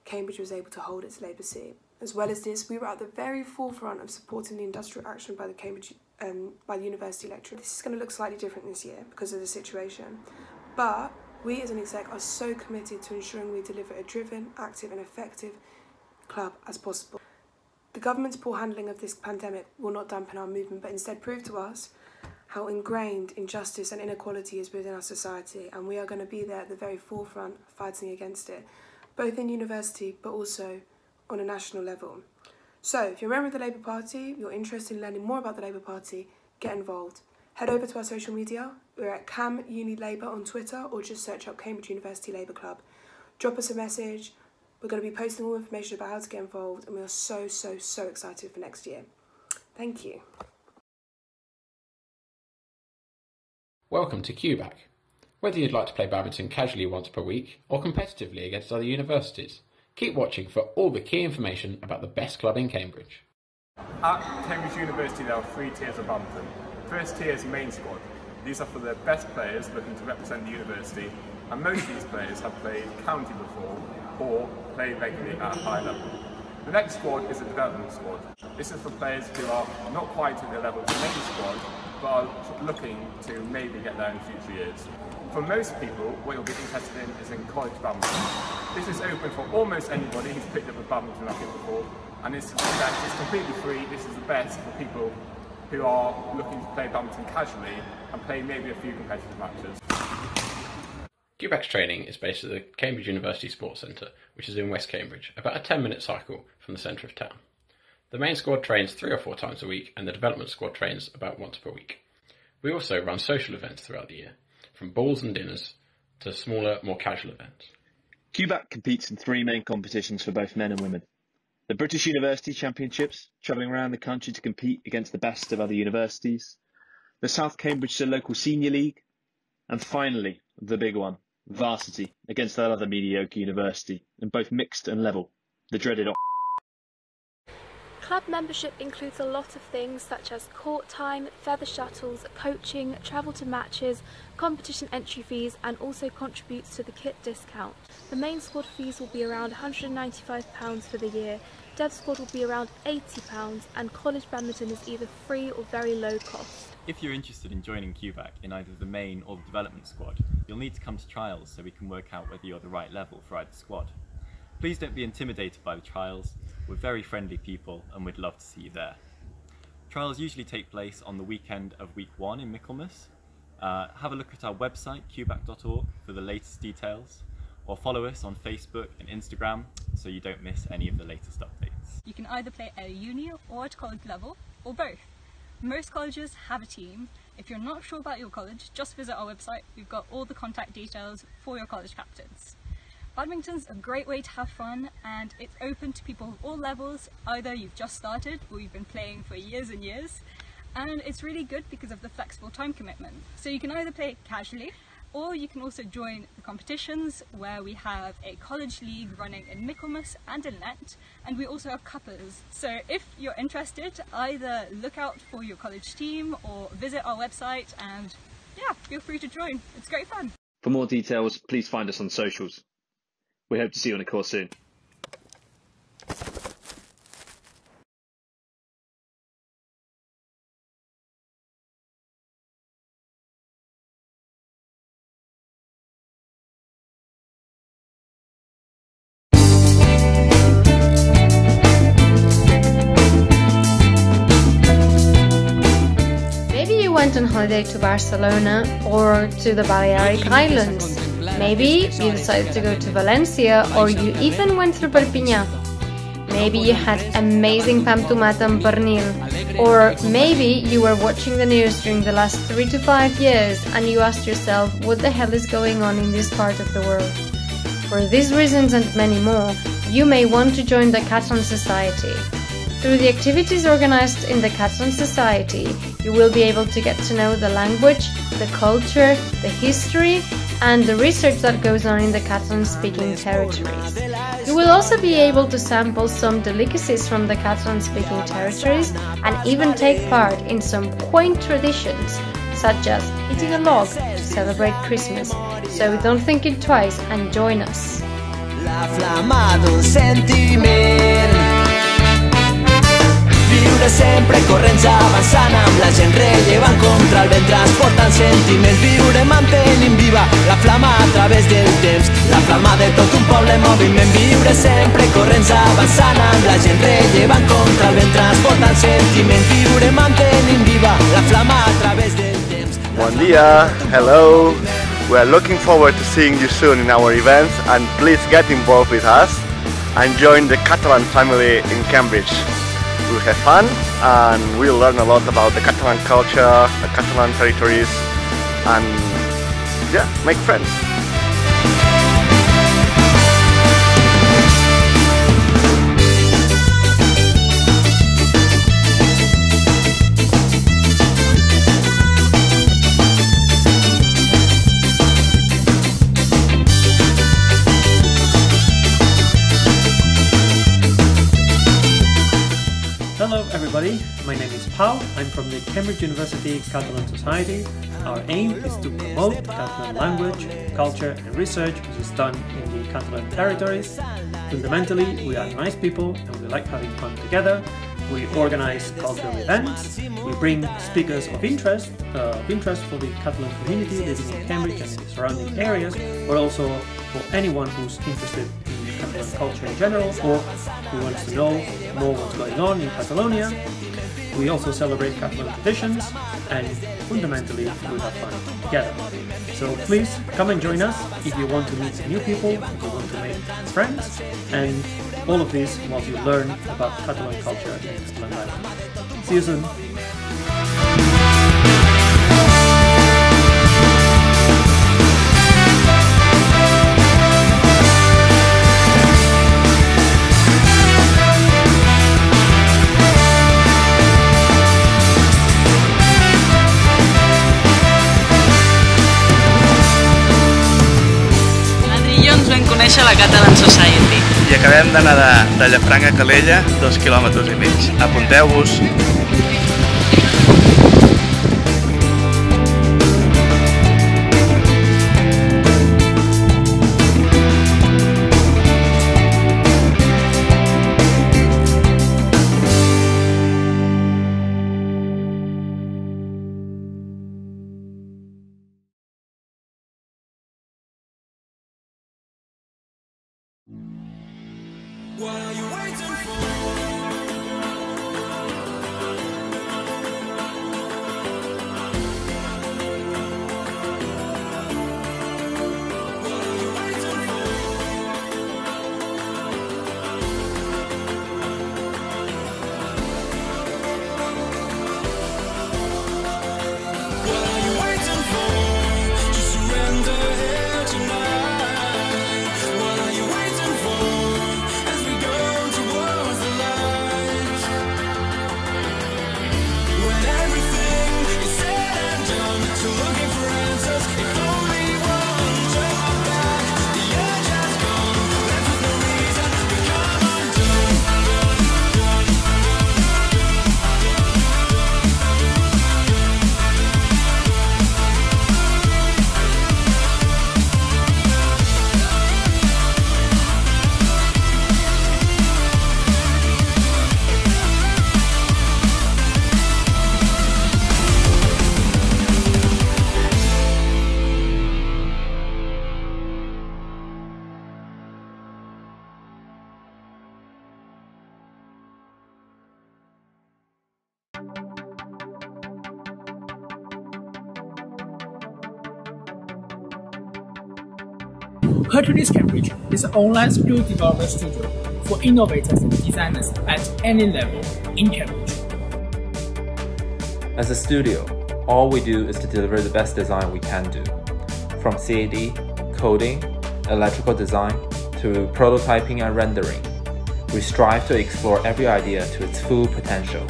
Cambridge was able to hold its Labour seat. As well as this, we were at the very forefront of supporting the industrial action by the university lecturer. This is going to look slightly different this year because of the situation, but we as an exec are so committed to ensuring we deliver a driven, active and effective club as possible. The government's poor handling of this pandemic will not dampen our movement, but instead prove to us how ingrained injustice and inequality is within our society, and we are going to be there at the very forefront fighting against it, both in university but also on a national level. So, if you're a member of the Labour Party, you're interested in learning more about the Labour Party, get involved. Head over to our social media. We're at Cam Uni Labour on Twitter, or just search up Cambridge University Labour Club. Drop us a message. We're going to be posting all information about how to get involved, and we are so excited for next year. Thank you. Welcome to QBack. Whether you'd like to play badminton casually once per week or competitively against other universities, keep watching for all the key information about the best club in Cambridge. At Cambridge University there are 3 tiers of badminton. First tier is main squad. These are for the best players looking to represent the university, and most of these players have played county before or play regularly at a high level. The next squad is a development squad. This is for players who are not quite at the level of the main squad, but are looking to maybe get there in future years. For most people, what you'll be interested in is in college badminton. This is open for almost anybody who's picked up a badminton racket before, and it's completely free. This is the best for people who are looking to play badminton casually and play maybe a few competitive matches. QBack's training is based at the Cambridge University Sports Centre, which is in West Cambridge, about a 10-minute cycle from the centre of town. The main squad trains 3 or 4 times a week, and the development squad trains about once per week. We also run social events throughout the year, from balls and dinners to smaller, more casual events. QBack competes in 3 main competitions for both men and women. The British University Championships, travelling around the country to compete against the best of other universities. The South Cambridgeshire Local Senior League. And finally, the big one, Varsity, against that other mediocre university, in both mixed and level, the dreaded Club membership includes a lot of things such as court time, feather shuttles, coaching, travel to matches, competition entry fees, and also contributes to the kit discount. The main squad fees will be around £195 for the year, Dev squad will be around £80, and college badminton is either free or very low cost. If you're interested in joining QBack in either the main or the development squad, you'll need to come to trials so we can work out whether you're the right level for either squad. Please don't be intimidated by the trials. We're very friendly people and we'd love to see you there. Trials usually take place on the weekend of week 1 in Michaelmas. Have a look at our website, qback.org, for the latest details, or follow us on Facebook and Instagram so you don't miss any of the latest updates. You can either play at a uni or at college level, or both. Most colleges have a team. If you're not sure about your college, just visit our website. We've got all the contact details for your college captains. Badminton's a great way to have fun, and it's open to people of all levels. Either you've just started or you've been playing for years and years, and it's really good because of the flexible time commitment. So you can either play casually, or you can also join the competitions where we have a college league running in Michaelmas and in Lent, and we also have cuppers. So if you're interested, either look out for your college team or visit our website, and yeah, feel free to join. It's great fun. For more details, please find us on socials. We hope to see you on a course soon. Maybe you went on holiday to Barcelona or to the Balearic Islands. Maybe you decided to go to Valencia, or you even went through Perpignan. Maybe you had amazing pam tomato pernil, or maybe you were watching the news during the last 3 to 5 years and you asked yourself what the hell is going on in this part of the world. For these reasons and many more, you may want to join the Catalan Society. Through the activities organized in the Catalan Society, you will be able to get to know the language, the culture, the history, and the research that goes on in the Catalan-speaking territories. You will also be able to sample some delicacies from the Catalan-speaking territories and even take part in some quaint traditions, such as eating a log to celebrate Christmas. So don't think it twice and join us. La flama d'un sentiment, viure sempre corrents avançant amb la gent rellevant contra el vent transportant sentiments, viure mantenint viva la flama a través del temps, la flama de tot un poble en moviment, viure sempre corrents avançant amb la gent rellevant contra el vent transportant sentiments, viure mantenint viva la flama a través del temps. Bon dia, hello. We are looking forward to seeing you soon in our events, and please get involved with us and join the Catalan family in Cambridge. We'll have fun and we'll learn a lot about the Catalan culture, the Catalan territories, and yeah, make friends. Hello everybody, my name is Pau, I'm from the Cambridge University Catalan Society. Our aim is to promote Catalan language, culture and research which is done in the Catalan territories. Fundamentally, we are nice people and we like having fun together. We organize cultural events, we bring speakers of interest for the Catalan community living in Cambridge and in the surrounding areas, but also for anyone who's interested in Catalan culture in general or who wants to know more what's going on in Catalonia. We also celebrate Catalan traditions and fundamentally we have fun together. So please come and join us if you want to meet new people, if you want to make friends, and all of this while you learn about Catalan culture and Catalan language. See you soon! Conèixer la Catalan Society. I acabem d'anar de Llafranc a Calella, 2,5 quilòmetres. Apunteu-vos! What are you waiting for? Hercules Cambridge is an online skill development studio for innovators and designers at any level in Cambridge. As a studio, all we do is to deliver the best design we can do. From CAD, coding, electrical design, to prototyping and rendering. We strive to explore every idea to its full potential.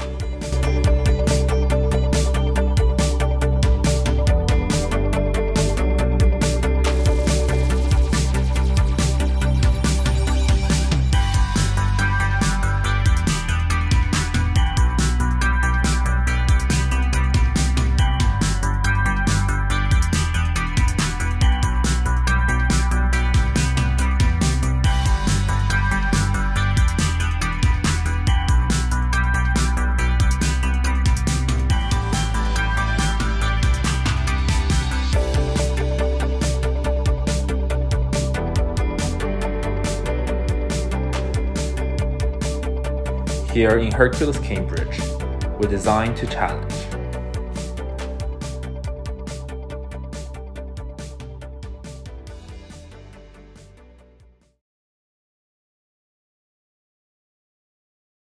Here in Hercules Cambridge, we're designed to challenge.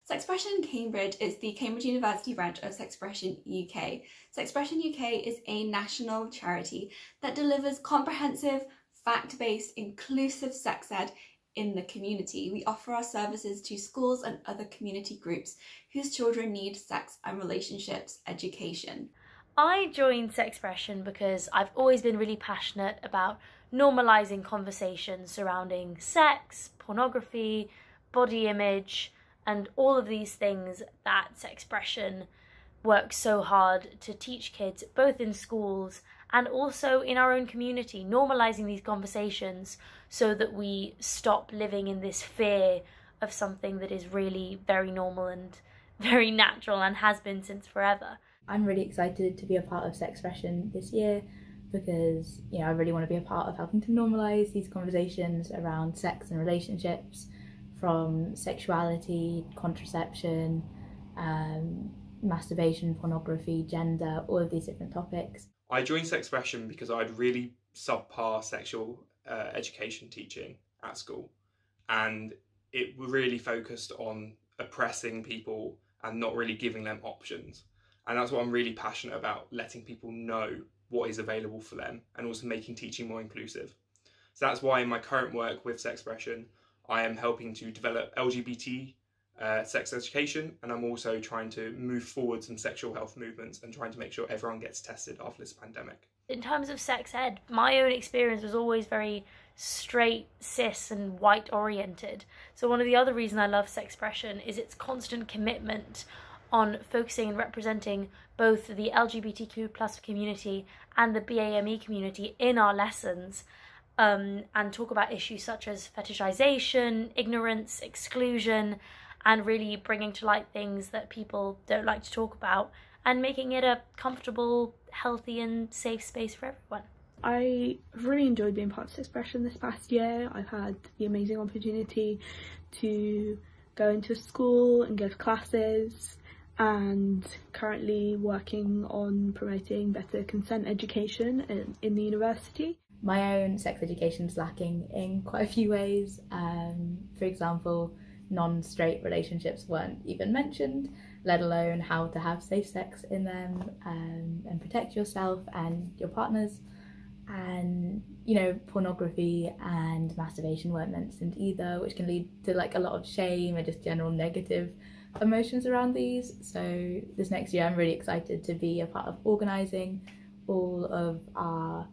Sexpression Cambridge is the Cambridge University branch of Sexpression UK. Sexpression UK is a national charity that delivers comprehensive, fact-based, inclusive sex ed in the community. We offer our services to schools and other community groups whose children need sex and relationships education. I joined Sexpression because I've always been really passionate about normalising conversations surrounding sex, pornography, body image, and all of these things that Sexpression works so hard to teach kids, both in schools and also in our own community, normalising these conversations so that we stop living in this fear of something that is really very normal and very natural and has been since forever. I'm really excited to be a part of Sexpression this year because, I really want to be a part of helping to normalise these conversations around sex and relationships, from sexuality, contraception, masturbation, pornography, gender, all of these different topics. I joined Sexpression because I had really subpar sexual education teaching at school, and it really focused on oppressing people and not really giving them options. And that's what I'm really passionate about, letting people know what is available for them and also making teaching more inclusive. So that's why in my current work with Sexpression, I am helping to develop LGBT sex education, and I'm also trying to move forward some sexual health movements and trying to make sure everyone gets tested after this pandemic. In terms of sex ed, my own experience was always very straight, cis and white oriented. So one of the other reasons I love Sexpression is its constant commitment on focusing and representing both the LGBTQ+ community and the BAME community in our lessons, and talk about issues such as fetishization, ignorance, exclusion, and really bringing to light things that people don't like to talk about and making it a comfortable, healthy and safe space for everyone. I really enjoyed being part of Sexpression this past year. I've had the amazing opportunity to go into a school and give classes, and currently working on promoting better consent education in the university. My own sex education is lacking in quite a few ways. For example, non-straight relationships weren't even mentioned, let alone how to have safe sex in them, and protect yourself and your partners. And pornography and masturbation weren't mentioned either, which can lead to a lot of shame and just general negative emotions around these. So this next year I'm really excited to be a part of organising all of our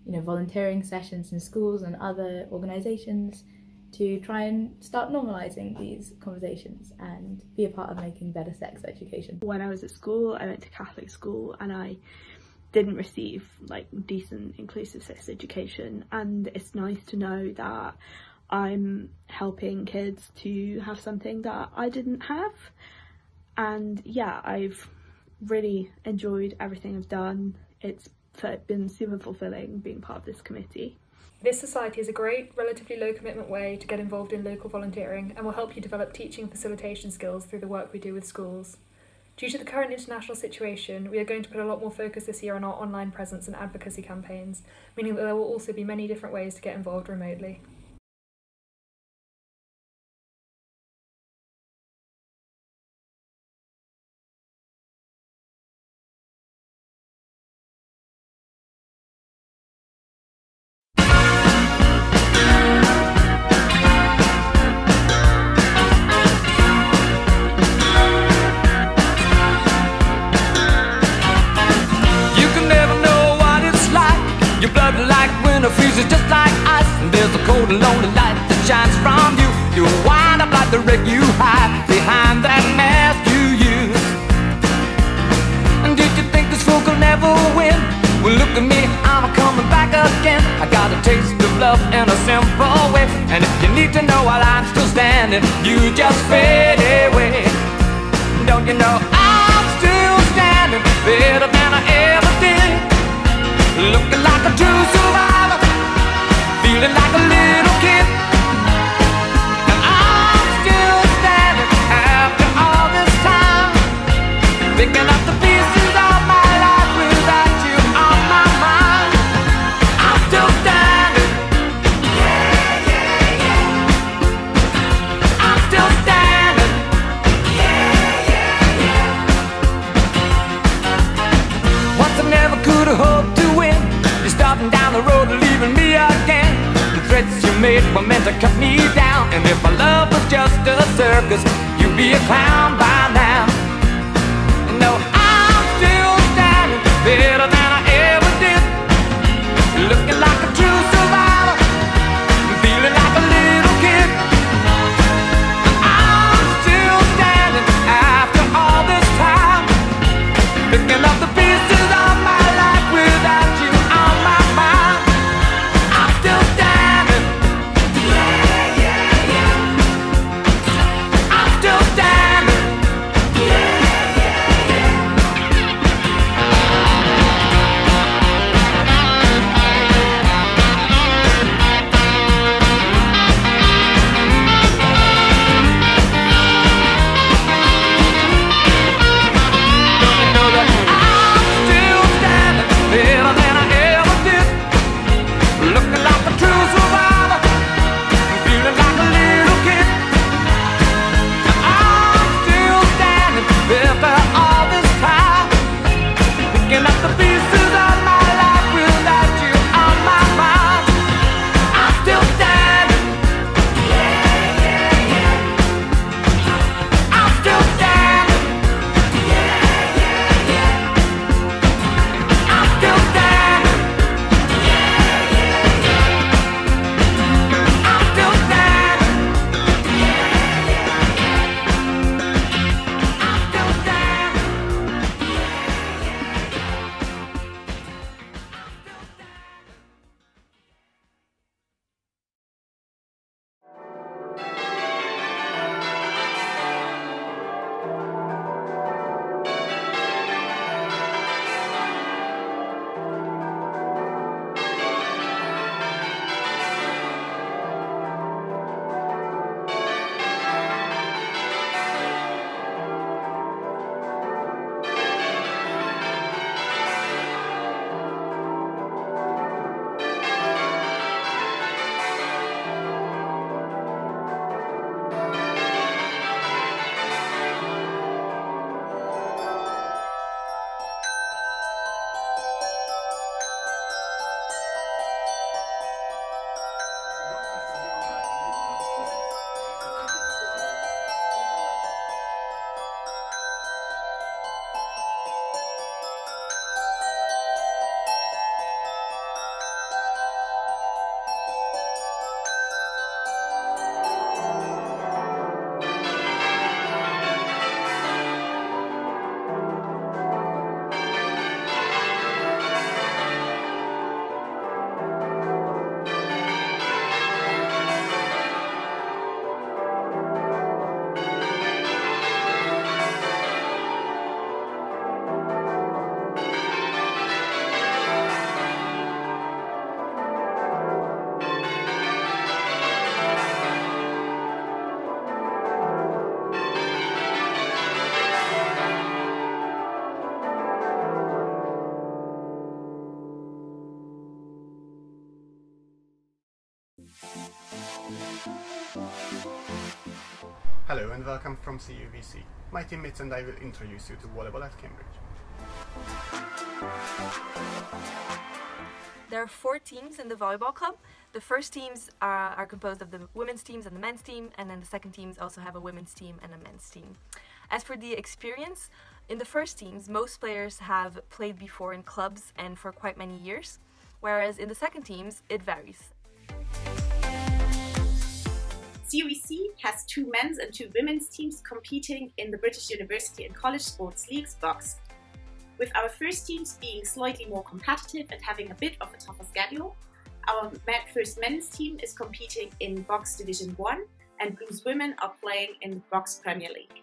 volunteering sessions in schools and other organisations to try and start normalising these conversations and be a part of making better sex education. When I was at school, I went to Catholic school and I didn't receive decent inclusive sex education, and it's nice to know that I'm helping kids to have something that I didn't have. And yeah, I've really enjoyed everything I've done. It's been super fulfilling being part of this committee. This society is a great, relatively low commitment way to get involved in local volunteering and will help you develop teaching and facilitation skills through the work we do with schools. Due to the current international situation, we are going to put a lot more focus this year on our online presence and advocacy campaigns, meaning that there will also be many different ways to get involved remotely. Freezes just like ice, and there's a cold and lonely light that shines from you. You wind up like the wreck you hide behind that mask you use. And did you think this fool could never win? Well, look at me, I'm coming back again. I got a taste of love in a simple way, and if you need to know while I'm still standing, you just fade away. Don't you know I'm still standing better than I ever did, looking like a true survivor, feeling like a little kid. And I'm still standing after all this time, picking up the pieces of my life without you on my mind. I'm still standing. Yeah, yeah, yeah. I'm still standing. Yeah, yeah, yeah. Once I never could have hoped to win. You're starting down the road, leaving me again. The threats you made were meant to cut me down, and if my love was just a circus, you'd be a clown by now. No, I'm still standing better than I ever did, looking like a true survivor, feeling like a little kid. I'm still standing after all this time, picking up the pieces of my life without you on my mind. I'm still standing. Yeah, yeah, yeah. I'm still standing. Yeah, yeah, yeah. Don't you know that Hello and welcome from CUVC. My teammates and I will introduce you to volleyball at Cambridge. There are 4 teams in the volleyball club. The first teams are composed of the women's teams and the men's team, and then the second teams also have a women's team and a men's team. As for the experience, in the first teams, most players have played before in clubs and for quite many years, whereas in the second teams, it varies. CUVC has 2 men's and 2 women's teams competing in the British University and College Sports Leagues box. With our first teams being slightly more competitive and having a bit of a tougher schedule, our first men's team is competing in Box Division 1 and Blues women are playing in the Box Premier League.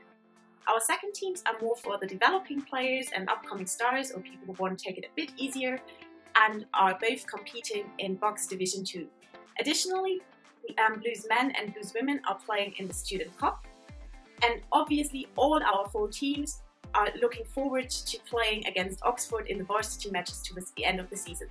Our second teams are more for the developing players and upcoming stars or people who want to take it a bit easier and are both competing in Box Division 2. Additionally, Blues men and Blues women are playing in the Student Cup, and obviously all our 4 teams are looking forward to playing against Oxford in the varsity matches towards the end of the season.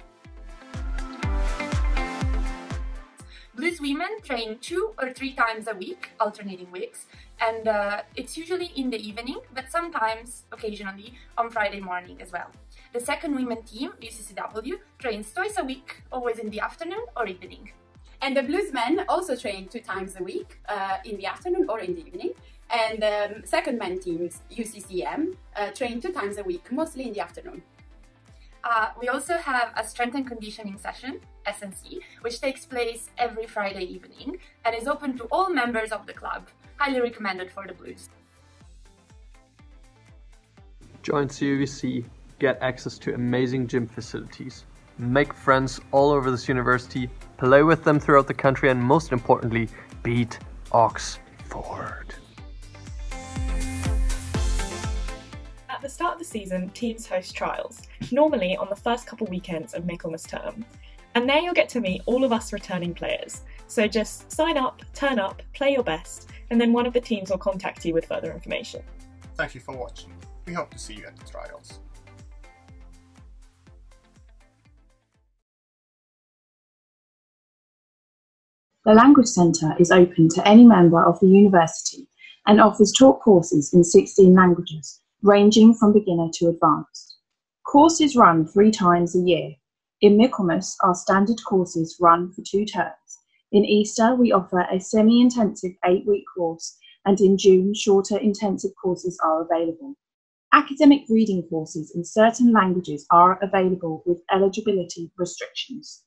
Blues women train 2 or 3 times a week, alternating weeks, and it's usually in the evening, but sometimes, occasionally, on Friday morning as well. The second women team, UCCW, trains twice a week, always in the afternoon or evening. And the Blues men also train 2 times a week, in the afternoon or in the evening. And the second men teams, UCCM, train 2 times a week, mostly in the afternoon. We also have a strength and conditioning session, SNC, which takes place every Friday evening and is open to all members of the club. Highly recommended for the Blues. Join CUVC, get access to amazing gym facilities, make friends all over this university, play with them throughout the country, and most importantly, beat Oxford. At the start of the season, teams host trials, normally on the first couple weekends of Michaelmas term. And there you'll get to meet all of us returning players. So just sign up, turn up, play your best, and then one of the teams will contact you with further information. Thank you for watching. We hope to see you at the trials. The Language Centre is open to any member of the university and offers talk courses in 16 languages, ranging from beginner to advanced. Courses run 3 times a year. In Michaelmas, our standard courses run for 2 terms. In Easter, we offer a semi-intensive 8-week course, and in June, shorter intensive courses are available. Academic reading courses in certain languages are available with eligibility restrictions.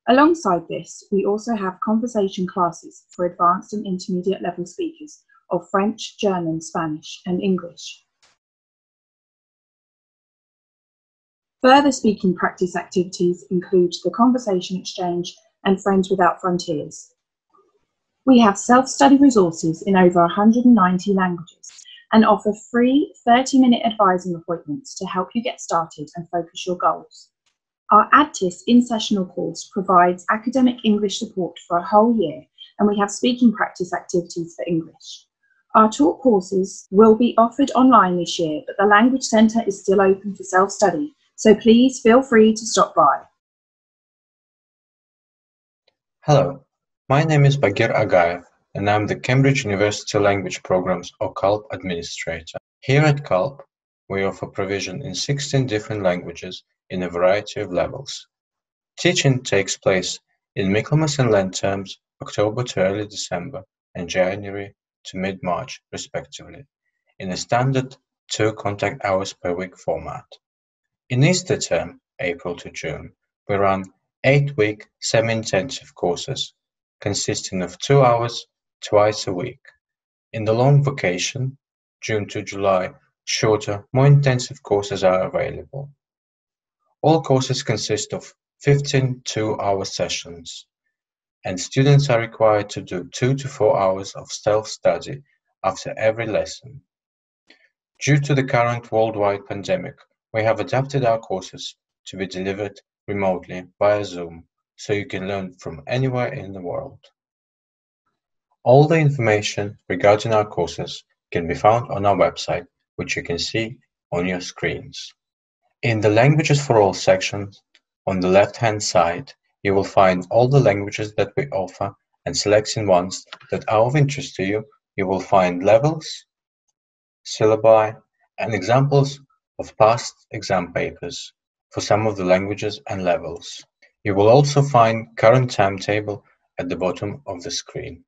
Alongside this, we also have conversation classes for advanced and intermediate level speakers of French, German, Spanish, and English. Further speaking practice activities include the Conversation Exchange and Friends Without Frontiers. We have self-study resources in over 190 languages and offer free 30-minute advising appointments to help you get started and focus your goals. Our ADTIS in-sessional course provides academic English support for a whole year, and we have speaking practice activities for English. Our talk courses will be offered online this year, but the Language Centre is still open for self-study, so please feel free to stop by. Hello, my name is Bagir Agaev, and I'm the Cambridge University Language Programs or CALP Administrator. Here at CALP, we offer provision in 16 different languages in a variety of levels. Teaching takes place in Michaelmas and Lent terms, October to early December, and January to mid-March, respectively, in a standard 2 contact hours per week format. In Easter term, April to June, we run 8-week semi-intensive courses, consisting of 2 hours twice a week. In the long vacation, June to July, shorter, more intensive courses are available. All courses consist of 15 2-hour sessions, and students are required to do 2 to 4 hours of self-study after every lesson. Due to the current worldwide pandemic, we have adapted our courses to be delivered remotely via Zoom, so you can learn from anywhere in the world. All the information regarding our courses can be found on our website, which you can see on your screens. In the Languages for All section, on the left-hand side, you will find all the languages that we offer, and selecting ones that are of interest to you, you will find levels, syllabi, and examples of past exam papers for some of the languages and levels. You will also find current timetable at the bottom of the screen.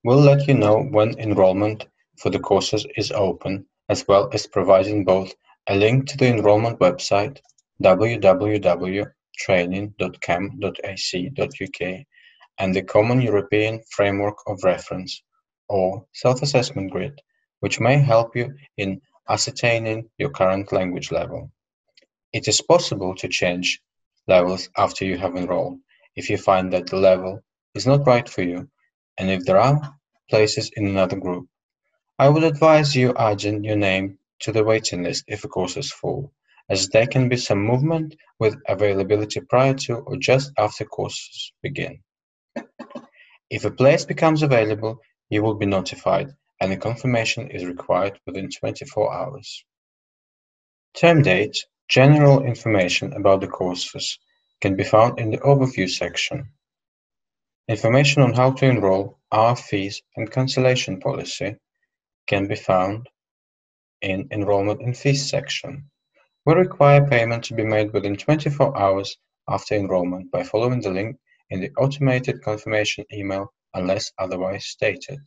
We'll let you know when enrollment for the courses is open, as well as providing both a link to the enrollment website www.training.cam.ac.uk and the Common European Framework of Reference, or self-assessment grid, which may help you in ascertaining your current language level. It is possible to change levels after you have enrolled if you find that the level is not right for you, and if there are places in another group. I would advise you adding your name to the waiting list if a course is full, as there can be some movement with availability prior to or just after courses begin. If a place becomes available, you will be notified, and a confirmation is required within 24 hours. Term date, general information about the courses can be found in the overview section. Information on how to enroll, our fees, and cancellation policy can be found in Enrollment and Fees section. We require payment to be made within 24 hours after enrollment by following the link in the automated confirmation email unless otherwise stated.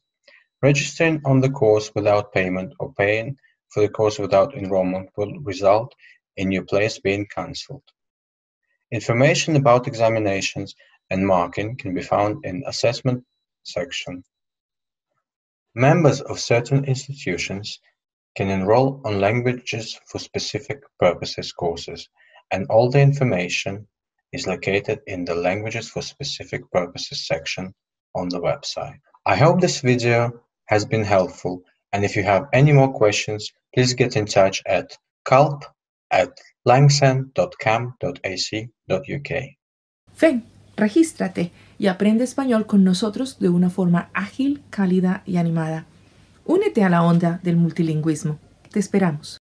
Registering on the course without payment or paying for the course without enrollment will result in your place being cancelled. Information about examinations and marking can be found in Assessment section. Members of certain institutions can enroll on Languages for Specific Purposes courses, and all the information is located in the Languages for Specific Purposes section on the website. I hope this video has been helpful, and if you have any more questions, please get in touch at culp@langsen.cam.ac.uk. Ven, regístrate y aprende español con nosotros de una forma ágil, cálida y animada. Únete a la onda del multilingüismo. Te esperamos.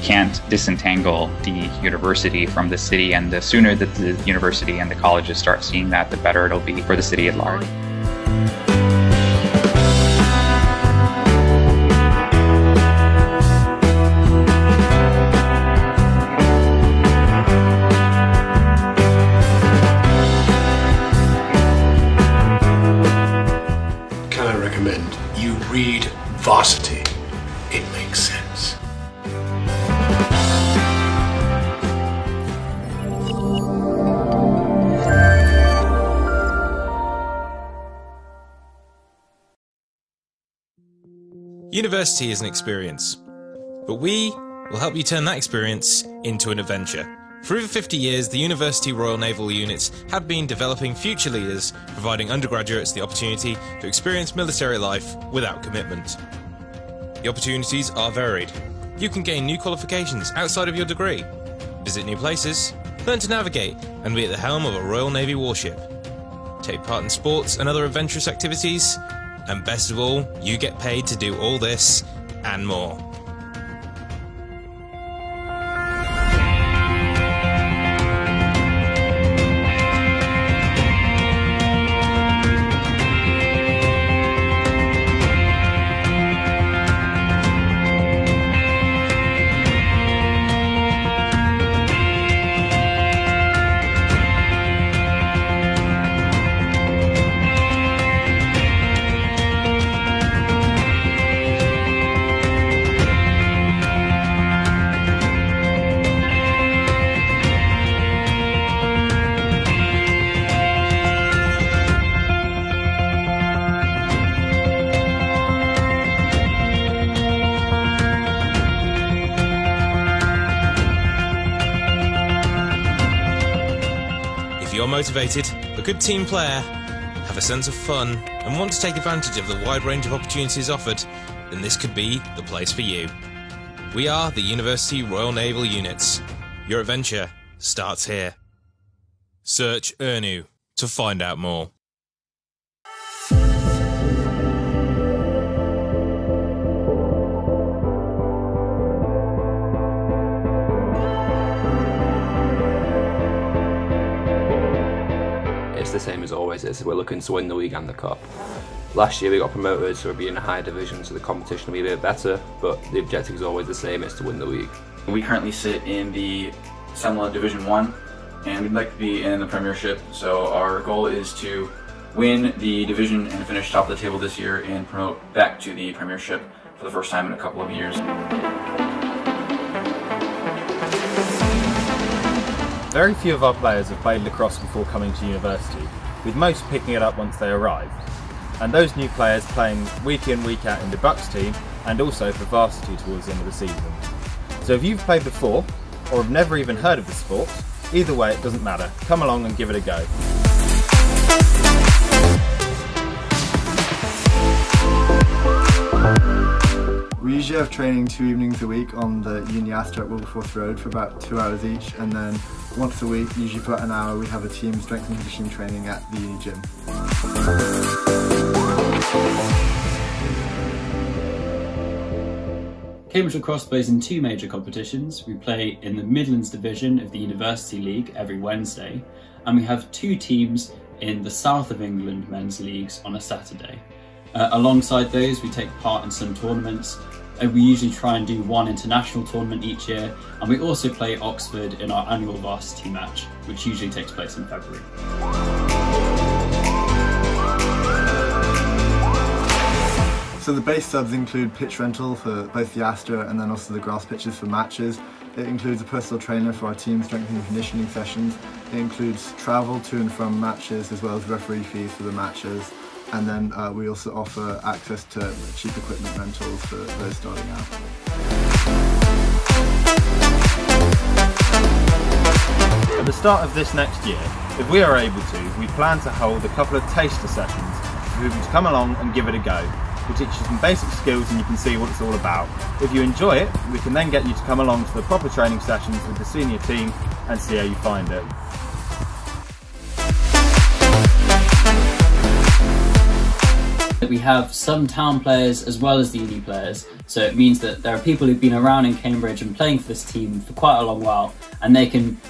Can't disentangle the university from the city, and the sooner that the university and the colleges start seeing that, the better it'll be for the city at large. University is an experience, but we will help you turn that experience into an adventure. For over 50 years, the University Royal Naval Units have been developing future leaders, providing undergraduates the opportunity to experience military life without commitment. The opportunities are varied. You can gain new qualifications outside of your degree, visit new places, learn to navigate, and be at the helm of a Royal Navy warship. Take part in sports and other adventurous activities, and best of all, you get paid to do all this and more. If you're motivated, a good team player, have a sense of fun, and want to take advantage of the wide range of opportunities offered, then this could be the place for you. We are the University Royal Naval Units. Your adventure starts here. Search ERNU to find out more. It's the same as always is. We're looking to win the league and the cup. Last year we got promoted, so we'll be in a higher division, so the competition will be a bit better, but the objective is always the same, it's to win the league. We currently sit in the Semla Division 1, and we'd like to be in the Premiership, so our goal is to win the division and finish top of the table this year and promote back to the Premiership for the first time in a couple of years. Very few of our players have played lacrosse before coming to university, with most picking it up once they arrive. And those new players playing week in, week out in the Bucks team, and also for varsity towards the end of the season. So if you've played before, or have never even heard of the sport, either way it doesn't matter, come along and give it a go. We usually have training 2 evenings a week on the Uni Astor at Wilberforce Road for about 2 hours each, and then once a week, usually for about an hour, we have a team strength and conditioning training at the Uni Gym. Cambridge Lacrosse plays in 2 major competitions. We play in the Midlands Division of the University League every Wednesday, and we have 2 teams in the South of England Men's Leagues on a Saturday. Alongside those, we take part in some tournaments. We usually try and do 1 international tournament each year, and we also play Oxford in our annual varsity match, which usually takes place in February. So the base subs include pitch rental for both the Astor and then also the grass pitches for matches. It includes a personal trainer for our team strength and conditioning sessions. It includes travel to and from matches as well as referee fees for the matches. And then we also offer access to cheap equipment rentals for those starting out. At the start of this next year, if we are able to, we plan to hold a couple of taster sessions for people to come along and give it a go. We'll teach you some basic skills and you can see what it's all about. If you enjoy it, we can then get you to come along to the proper training sessions with the senior team and see how you find it. We have some town players as well as the uni players, so it means that there are people who've been around in Cambridge and playing for this team for quite a long while, and they can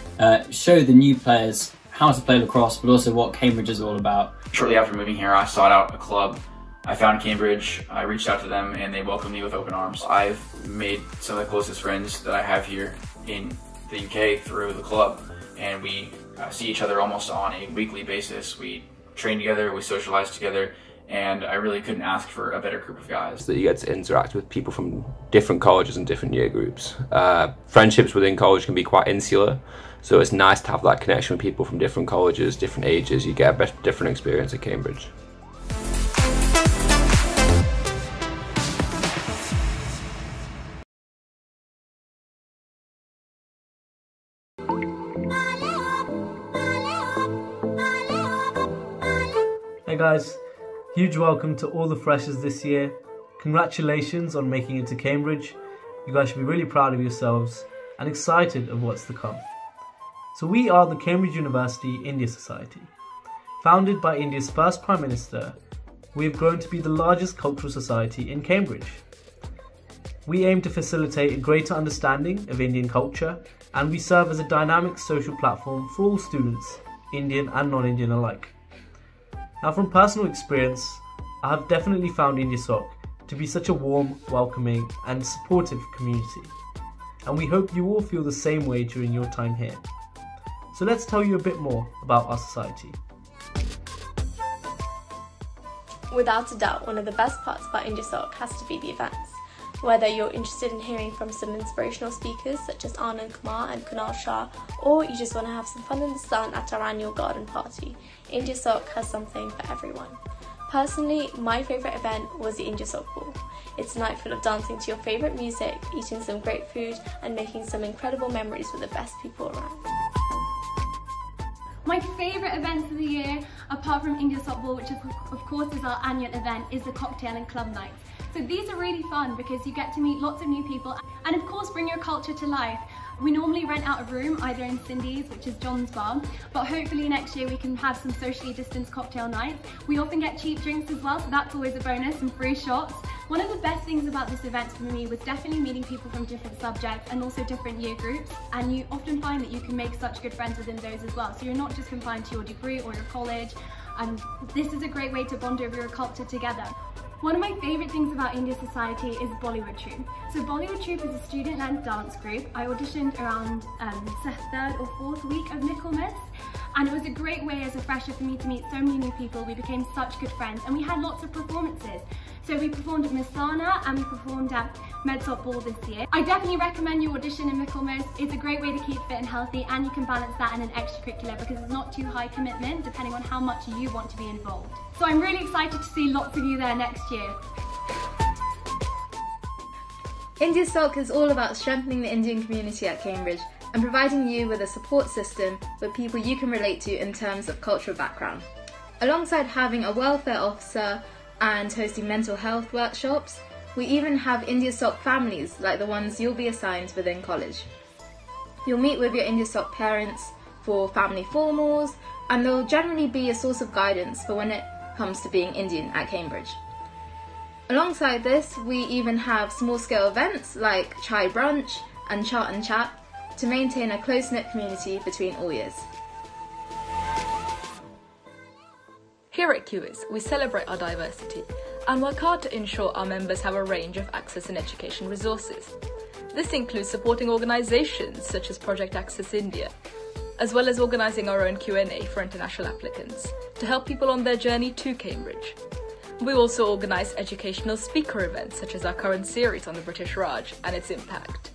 show the new players how to play lacrosse, but also what Cambridge is all about. Shortly after moving here, I sought out a club. I found Cambridge, I reached out to them, and they welcomed me with open arms. I've made some of the closest friends that I have here in the UK through the club, and we see each other almost on a weekly basis. We train together, we socialize together, and I really couldn't ask for a better group of guys. That you get to interact with people from different colleges and different year groups. Friendships within college can be quite insular, so it's nice to have that connection with people from different colleges, different ages. You get a different experience at Cambridge. Hey guys, huge welcome to all the freshers this year. Congratulations on making it to Cambridge. You guys should be really proud of yourselves and excited of what's to come. So we are the Cambridge University India Society. Founded by India's first Prime Minister, we have grown to be the largest cultural society in Cambridge. We aim to facilitate a greater understanding of Indian culture, and we serve as a dynamic social platform for all students, Indian and non-Indian alike. Now, from personal experience, I have definitely found IndiaSoc to be such a warm, welcoming and supportive community, and we hope you all feel the same way during your time here. So let's tell you a bit more about our society. Without a doubt, one of the best parts about IndiaSoc has to be the events. Whether you're interested in hearing from some inspirational speakers such as Anand Kumar and Kunal Shah, or you just want to have some fun in the sun at our annual garden party, IndiaSoc has something for everyone. Personally, my favourite event was the IndiaSoc Ball. It's a night full of dancing to your favourite music, eating some great food and making some incredible memories with the best people around. My favourite events of the year, apart from IndiaSoc Ball, which of course is our annual event, is the cocktail and club nights. So these are really fun because you get to meet lots of new people and of course bring your culture to life. We normally rent out a room either in Cindy's, which is John's bar, but hopefully next year we can have some socially distanced cocktail nights. We often get cheap drinks as well, so that's always a bonus, and free shots. One of the best things about this event for me was definitely meeting people from different subjects and also different year groups, and you often find that you can make such good friends within those as well. So you're not just confined to your degree or your college, and this is a great way to bond over your culture together. One of my favourite things about India Society is Bollywood Troupe. So Bollywood Troupe is a student-led dance group. I auditioned around the third or fourth week of Michaelmas, and it was a great way as a fresher for me to meet so many new people. We became such good friends and we had lots of performances. So we performed at Misana and we performed at Medsoc Ball this year. I definitely recommend you audition in Michaelmas. It's a great way to keep fit and healthy, and you can balance that in an extracurricular because it's not too high commitment depending on how much you want to be involved. So I'm really excited to see lots of you there next year. IndiaSoc is all about strengthening the Indian community at Cambridge and providing you with a support system with people you can relate to in terms of cultural background. Alongside having a welfare officer and hosting mental health workshops, we even have IndiaSoc families like the ones you'll be assigned within college. You'll meet with your IndiaSoc parents for family formals, and they'll generally be a source of guidance for when it comes to being Indian at Cambridge. Alongside this, we even have small-scale events like chai brunch and chart and chat to maintain a close-knit community between all years. Here at QIS, we celebrate our diversity and work hard to ensure our members have a range of access and education resources. This includes supporting organisations such as Project Access India, as well as organising our own Q&A for international applicants to help people on their journey to Cambridge. We also organise educational speaker events such as our current series on the British Raj and its impact.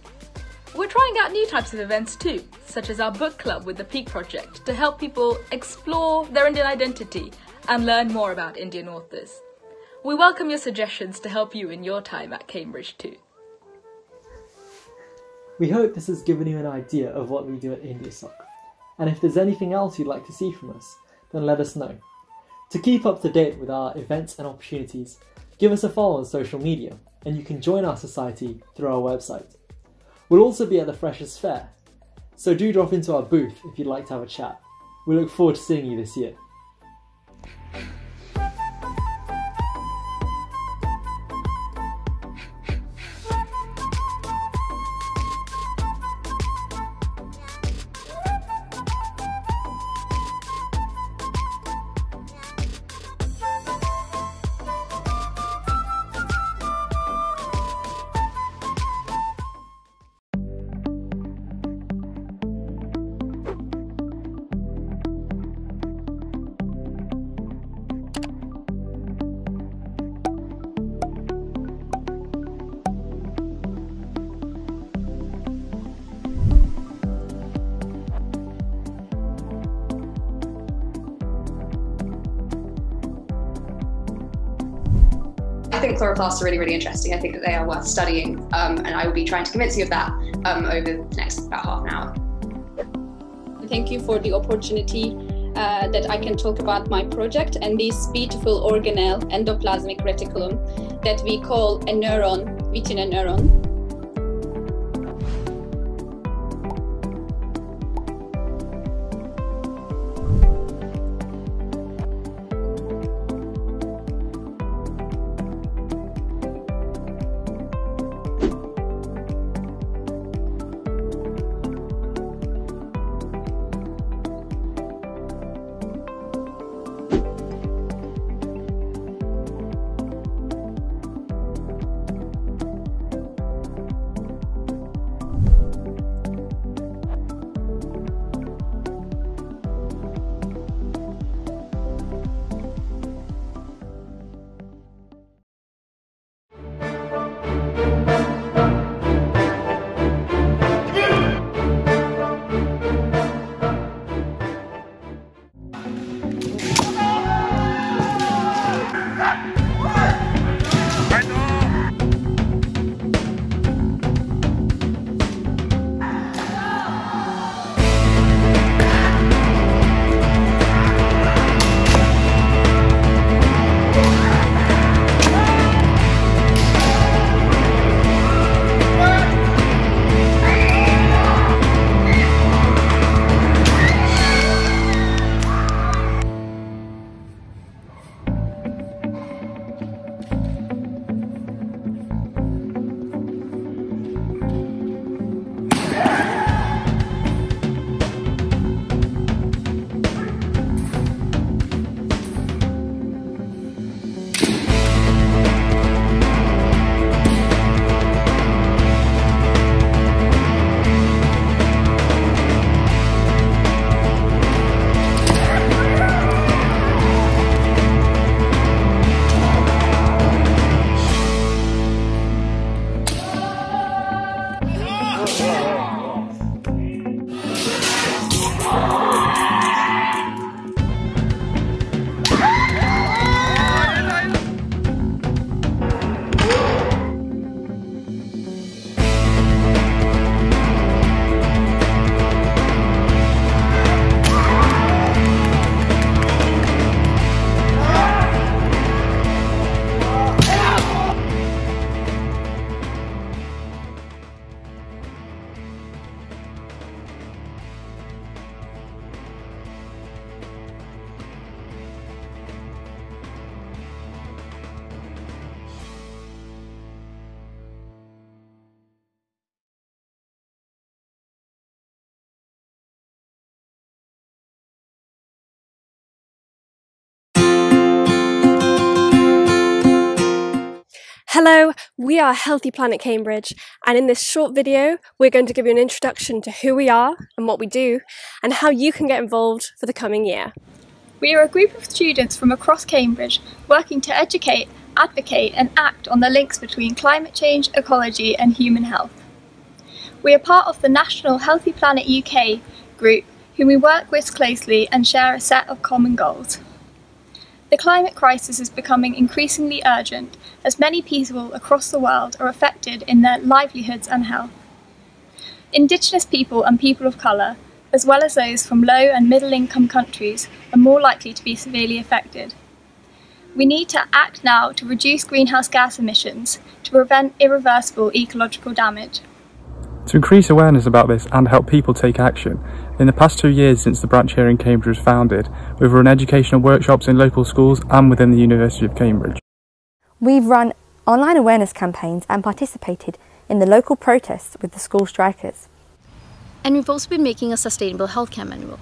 We're trying out new types of events too, such as our book club with the Peak Project to help people explore their Indian identity and learn more about Indian authors. We welcome your suggestions to help you in your time at Cambridge too. We hope this has given you an idea of what we do at IndiaSoc, and if there's anything else you'd like to see from us, then let us know. To keep up to date with our events and opportunities, give us a follow on social media, and you can join our society through our website. We'll also be at the Freshers' Fair, so do drop into our booth if you'd like to have a chat. We look forward to seeing you this year. I think chloroplasts are really, really interesting. I think that they are worth studying, and I will be trying to convince you of that over the next about half an hour. Thank you for the opportunity that I can talk about my project and this beautiful organelle endoplasmic reticulum that we call a neuron within a neuron. Hello, we are Healthy Planet Cambridge, and in this short video we're going to give you an introduction to who we are and what we do and how you can get involved for the coming year. We are a group of students from across Cambridge working to educate, advocate and act on the links between climate change, ecology and human health. We are part of the National Healthy Planet UK group, whom we work with closely and share a set of common goals. The climate crisis is becoming increasingly urgent as many people across the world are affected in their livelihoods and health. Indigenous people and people of colour, as well as those from low and middle income countries, are more likely to be severely affected. We need to act now to reduce greenhouse gas emissions to prevent irreversible ecological damage. To increase awareness about this and help people take action, in the past 2 years since the branch here in Cambridge was founded, we've run educational workshops in local schools and within the University of Cambridge. We've run online awareness campaigns and participated in the local protests with the school strikers. And we've also been making a sustainable healthcare manual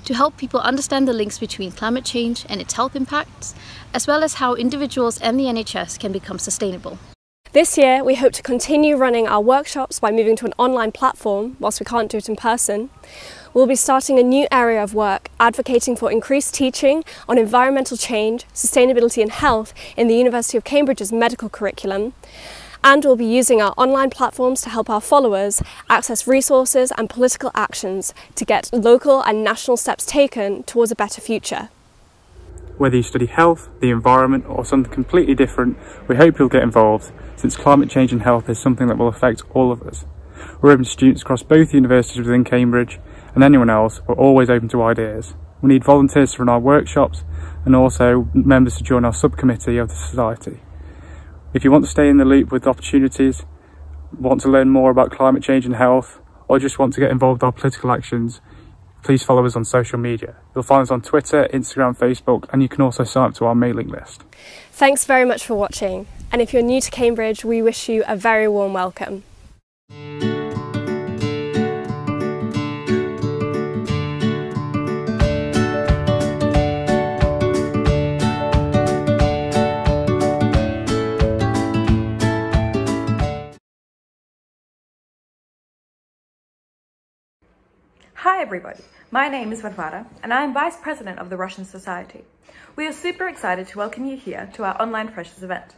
to help people understand the links between climate change and its health impacts, as well as how individuals and the NHS can become sustainable. This year we hope to continue running our workshops by moving to an online platform whilst we can't do it in person. We'll be starting a new area of work advocating for increased teaching on environmental change, sustainability and health in the University of Cambridge's medical curriculum. And we'll be using our online platforms to help our followers access resources and political actions to get local and national steps taken towards a better future. Whether you study health, the environment or something completely different, we hope you'll get involved, since climate change and health is something that will affect all of us. We're open to students across both universities within Cambridge, and anyone else, we're always open to ideas. We need volunteers to run our workshops and also members to join our subcommittee of the society. If you want to stay in the loop with opportunities, want to learn more about climate change and health, or just want to get involved in our political actions, please follow us on social media. You'll find us on Twitter, Instagram, Facebook, and you can also sign up to our mailing list. Thanks very much for watching, and if you're new to Cambridge, we wish you a very warm welcome. Hi everybody, my name is Varvara and I am Vice President of the Russian Society. We are super excited to welcome you here to our online Freshers event.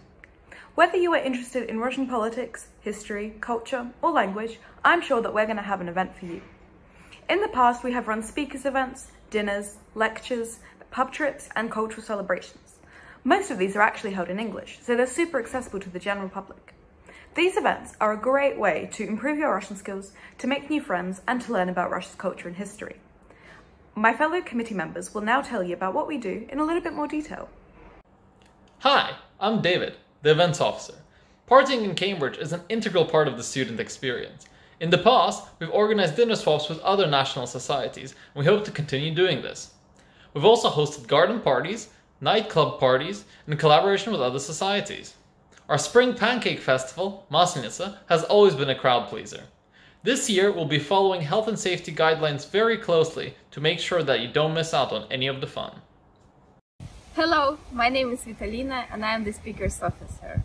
Whether you are interested in Russian politics, history, culture or language, I'm sure that we're going to have an event for you. In the past we have run speakers events, dinners, lectures, pub trips and cultural celebrations. Most of these are actually held in English, so they're super accessible to the general public. These events are a great way to improve your Russian skills, to make new friends, and to learn about Russia's culture and history. My fellow committee members will now tell you about what we do in a little bit more detail. Hi, I'm David, the events officer. Partying in Cambridge is an integral part of the student experience. In the past, we've organized dinner swaps with other national societies, and we hope to continue doing this. We've also hosted garden parties, nightclub parties, in collaboration with other societies. Our Spring Pancake Festival, Maslenitsa, has always been a crowd pleaser. This year we'll be following health and safety guidelines very closely to make sure that you don't miss out on any of the fun. Hello, my name is Vitalina and I am the Speakers Officer.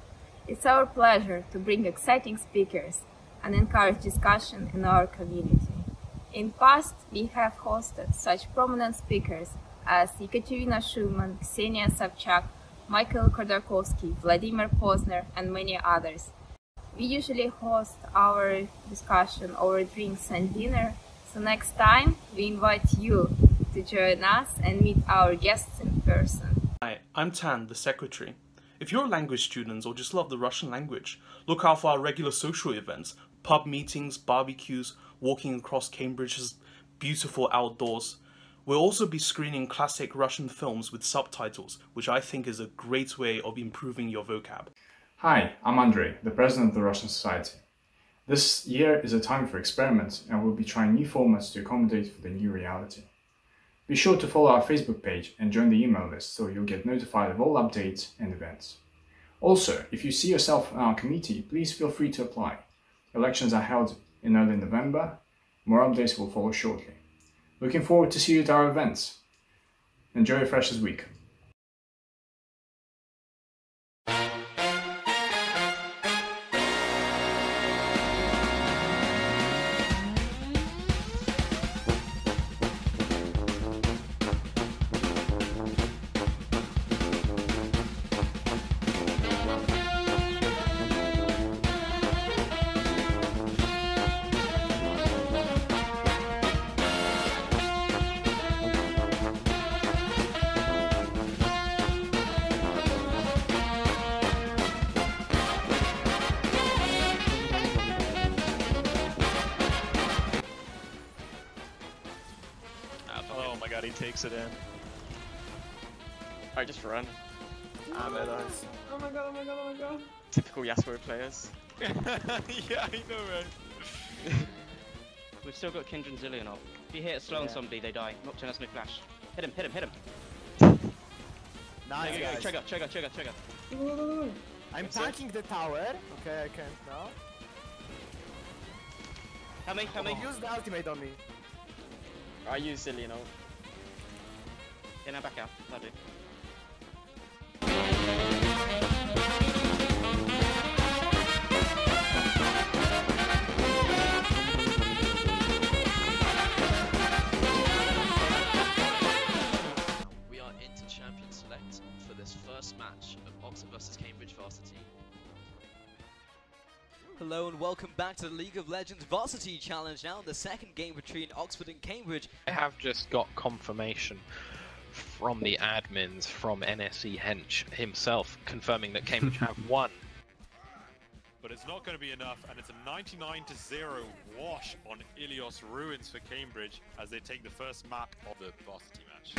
It's our pleasure to bring exciting speakers and encourage discussion in our community. In past, we have hosted such prominent speakers as Ekaterina Schumann, Ksenia Savchuk, Michael Khodorkovsky, Vladimir Posner, and many others. We usually host our discussion over drinks and dinner, so next time we invite you to join us and meet our guests in person. Hi, I'm Tan, the Secretary. If you're a language student or just love the Russian language, look out for our regular social events, pub meetings, barbecues, walking across Cambridge's beautiful outdoors. We'll also be screening classic Russian films with subtitles, which I think is a great way of improving your vocab. Hi, I'm Andrei, the President of the Russian Society. This year is a time for experiments and we'll be trying new formats to accommodate for the new reality. Be sure to follow our Facebook page and join the email list so you'll get notified of all updates and events. Also, if you see yourself in our committee, please feel free to apply. Elections are held in early November. More updates will follow shortly. Looking forward to see you at our events. Enjoy your Freshers Week. He takes it in. Alright, just run. Ah, they're nice. Oh my god, oh my god, oh my god. Typical Yasuo players. Yeah, I know, right? We've still got Kindred and Zillion up. If you hit a slow on somebody, they die. Nocturne has no flash. Hit him, hit him, hit him. Nice, guys. Trigger. I'm tanking the tower. Okay, I can't now. Coming. Use the ultimate on me. I use Zillion ult. Yeah, now back out. That'll do. We are into Champion Select for this first match of Oxford vs Cambridge Varsity. Hello and welcome back to the League of Legends Varsity Challenge, now in the second game between Oxford and Cambridge. I have just got confirmation from the admins from NSE Hench himself confirming that Cambridge have won. but it's not going to be enough, and it's a 99-0 wash on Ilios Ruins for Cambridge as they take the first map of the varsity match.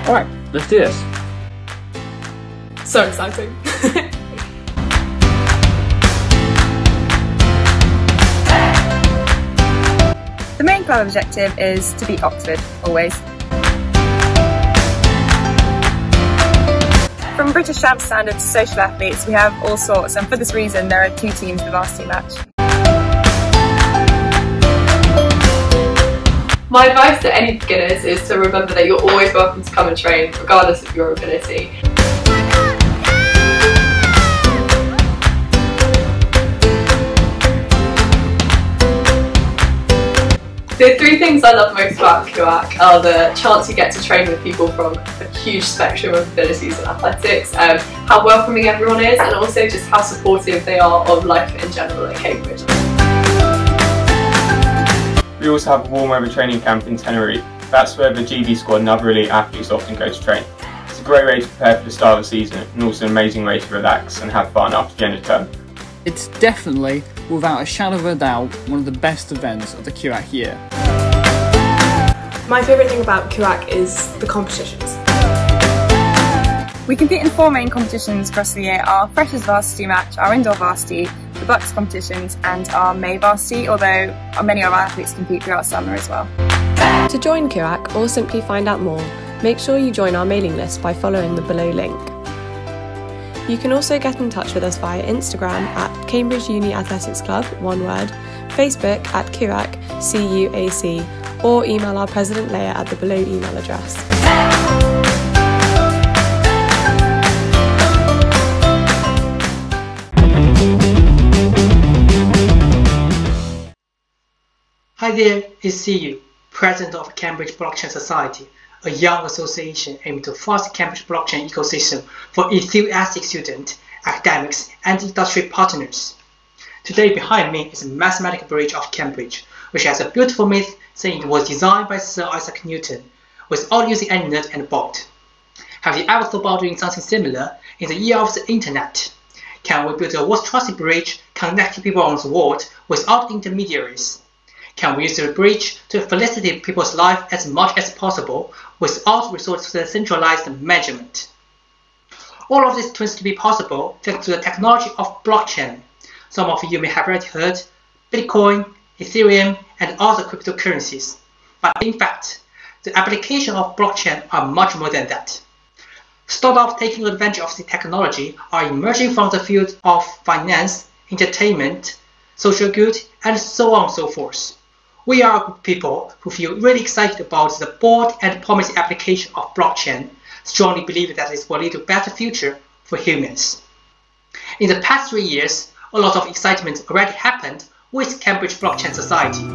Alright, let's do this. So exciting. The main club objective is to beat Oxford, always. From British champ standard to social athletes, we have all sorts, and for this reason there are 2 teams in the varsity match. My advice to any beginners is to remember that you're always welcome to come and train, regardless of your ability. The 3 things I love most about QAC are the chance you get to train with people from a huge spectrum of abilities in athletics, how welcoming everyone is, and also just how supportive they are of life in general at Cambridge. We also have a warm weather training camp in Tenerife. That's where the GB squad and other elite athletes often go to train. It's a great way to prepare for the start of the season and also an amazing way to relax and have fun after the end of term. It's definitely, without a shadow of a doubt, one of the best events of the QAC year. My favourite thing about QAC is the competitions. We compete in 4 main competitions across the year: our Freshers Varsity match, our Indoor Varsity, the Bucks competitions and our May Varsity, although many of our athletes compete throughout summer as well. To join QAC or simply find out more, make sure you join our mailing list by following the below link. You can also get in touch with us via Instagram at Cambridge Uni Athletics Club, one word, Facebook at QAC, CUAC, or email our President Leia at the below email address. Hi there, it's CU, President of Cambridge Blockchain Society, a young association aiming to foster Cambridge blockchain ecosystem for enthusiastic students, academics, and industry partners. Today behind me is a mathematical bridge of Cambridge, which has a beautiful myth saying it was designed by Sir Isaac Newton, without using any nut and bolt. Have you ever thought about doing something similar in the year of the internet? Can we build a most trusted bridge connecting people on the world without intermediaries? Can we use the bridge to facilitate people's life as much as possible without resorting to centralized management? All of this turns to be possible thanks to the technology of blockchain. Some of you may have already heard Bitcoin, Ethereum, and other cryptocurrencies. But in fact, the application of blockchain are much more than that. startups taking advantage of the technology are emerging from the field of finance, entertainment, social good, and so on and so forth. We are a group of people who feel really excited about the bold and promising application of blockchain, strongly believe that it will lead to a better future for humans. In the past 3 years, a lot of excitement already happened with Cambridge Blockchain Society.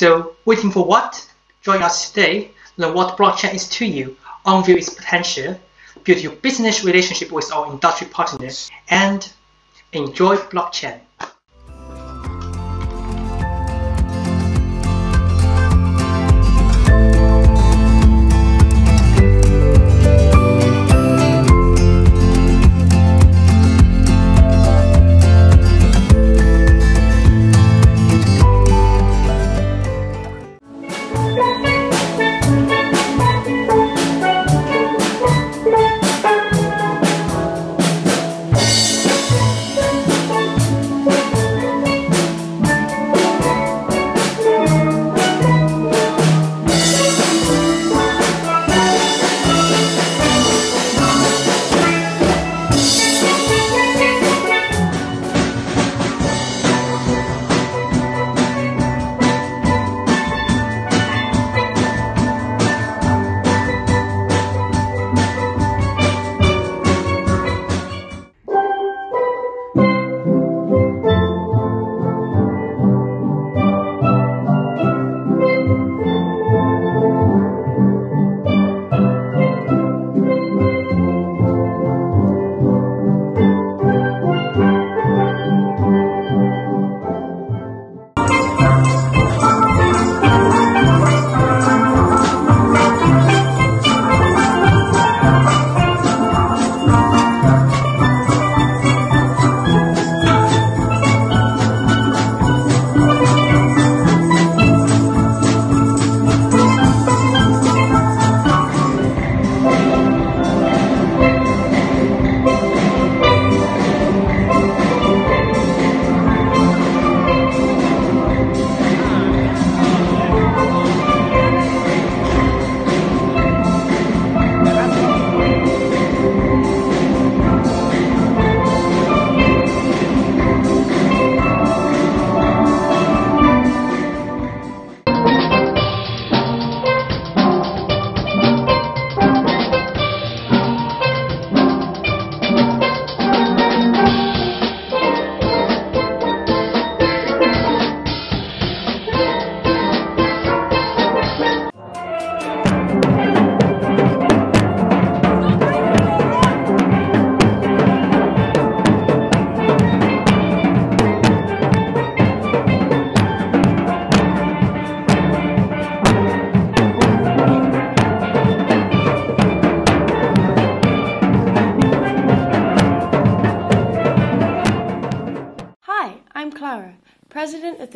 So, waiting for what? Join us today, learn what blockchain is to you, unveil its potential, build your business relationship with our industry partners, and enjoy blockchain.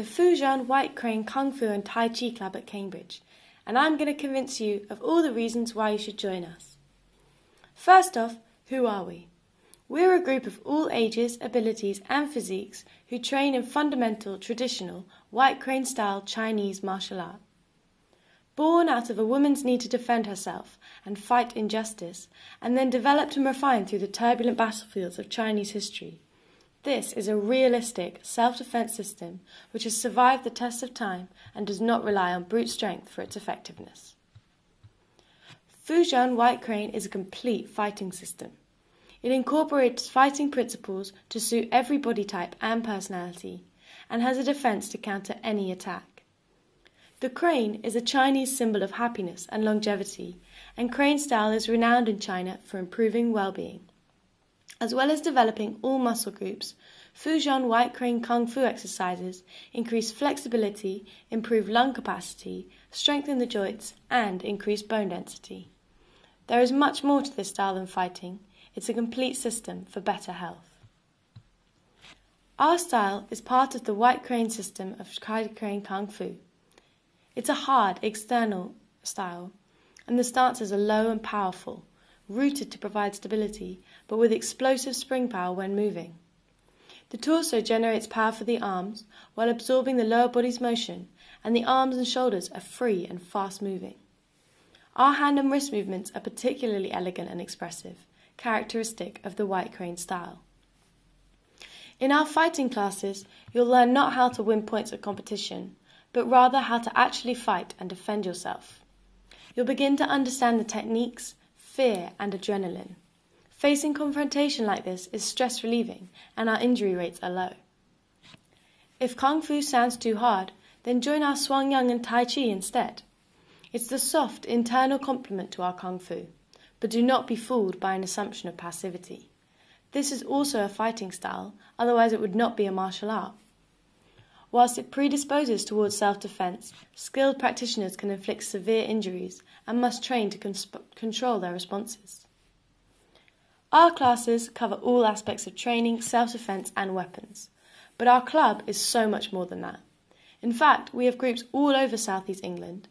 Fujian White Crane Kung Fu and Tai Chi Club at Cambridge, and I'm going to convince you of all the reasons why you should join us. First off, who are we? We're a group of all ages, abilities and physiques who train in fundamental, traditional, White Crane style Chinese martial art. Born out of a woman's need to defend herself and fight injustice, and then developed and refined through the turbulent battlefields of Chinese history, this is a realistic self-defense system which has survived the test of time and does not rely on brute strength for its effectiveness. Fujian White Crane is a complete fighting system. It incorporates fighting principles to suit every body type and personality, and has a defense to counter any attack. The crane is a Chinese symbol of happiness and longevity, and crane style is renowned in China for improving well-being. As well as developing all muscle groups, Fujian White Crane Kung Fu exercises increase flexibility, improve lung capacity, strengthen the joints, and increase bone density. There is much more to this style than fighting. It's a complete system for better health. Our style is part of the White Crane system of Crane Kung Fu. It's a hard, external style, and the stances are low and powerful, rooted to provide stability, but with explosive spring power when moving. The torso generates power for the arms, while absorbing the lower body's motion, and the arms and shoulders are free and fast-moving. Our hand and wrist movements are particularly elegant and expressive, characteristic of the White Crane style. In our fighting classes, you'll learn not how to win points at competition, but rather how to actually fight and defend yourself. You'll begin to understand the techniques, fear and adrenaline. Facing confrontation like this is stress relieving, and our injury rates are low. If Kung Fu sounds too hard, then join our Swang Yang and Tai Chi instead. It's the soft internal complement to our Kung Fu, but do not be fooled by an assumption of passivity. This is also a fighting style, otherwise it would not be a martial art. Whilst it predisposes towards self-defense, skilled practitioners can inflict severe injuries and must train to control their responses. Our classes cover all aspects of training, self-defense and weapons, but our club is so much more than that. In fact, we have groups all over South East England.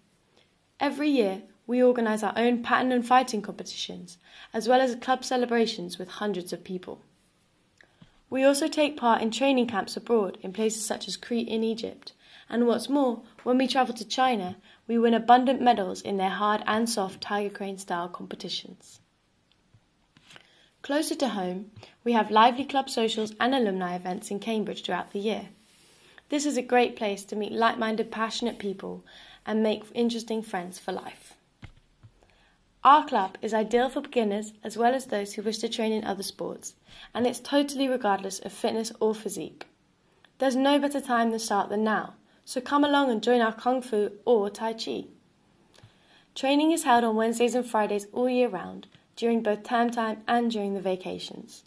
Every year, we organise our own pattern and fighting competitions, as well as club celebrations with hundreds of people. We also take part in training camps abroad in places such as Crete in Egypt, and what's more, when we travel to China, we win abundant medals in their hard and soft tiger crane style competitions. Closer to home, we have lively club socials and alumni events in Cambridge throughout the year. This is a great place to meet like-minded, passionate people and make interesting friends for life. Our club is ideal for beginners as well as those who wish to train in other sports, and it's totally regardless of fitness or physique. There's no better time to start than now, so come along and join our Kung Fu or Tai Chi. Training is held on Wednesdays and Fridays all year round, during both term time and during the vacations.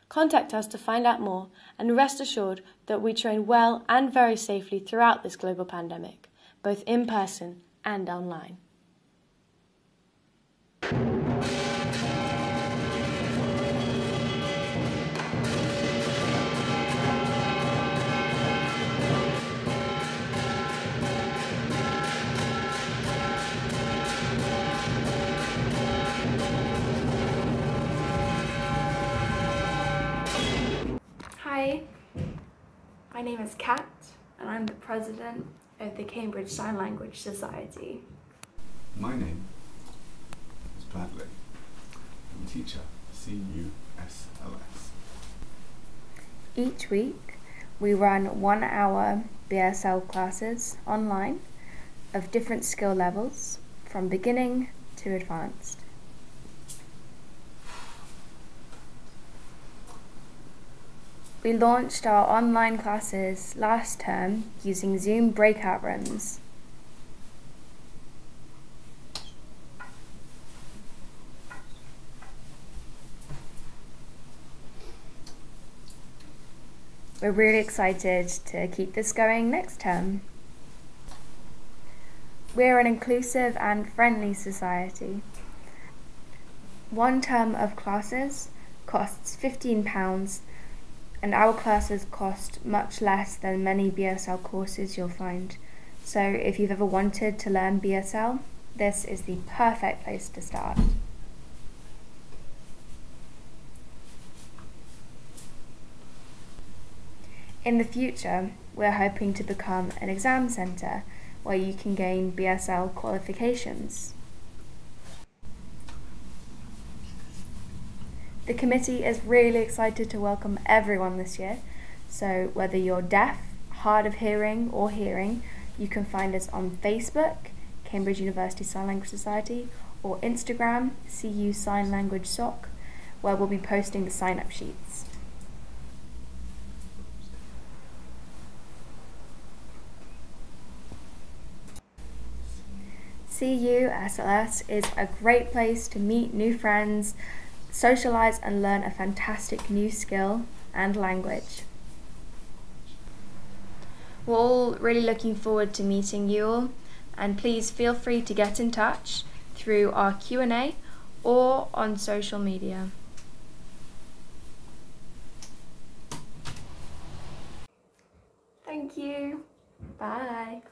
Contact us to find out more, and rest assured that we train well and very safely throughout this global pandemic, both in person and online. Hi, my name is Kat, and I'm the president of the Cambridge Sign Language Society. My name is Bradley. I'm a teacher, CUSLS. Each week, we run 1-hour BSL classes online of different skill levels, from beginning to advanced. We launched our online classes last term using Zoom breakout rooms. We're really excited to keep this going next term. We're an inclusive and friendly society. One term of classes costs £15, and our classes cost much less than many BSL courses you'll find. So if you've ever wanted to learn BSL, this is the perfect place to start. In the future, we're hoping to become an exam centre where you can gain BSL qualifications. The committee is really excited to welcome everyone this year, so whether you're deaf, hard of hearing or hearing, you can find us on Facebook, Cambridge University Sign Language Society, or Instagram, CU Sign Language SOC, where we'll be posting the sign-up sheets. CU SLS is a great place to meet new friends, socialise and learn a fantastic new skill and language. We're all really looking forward to meeting you all, and please feel free to get in touch through our Q&A or on social media. Thank you. Bye.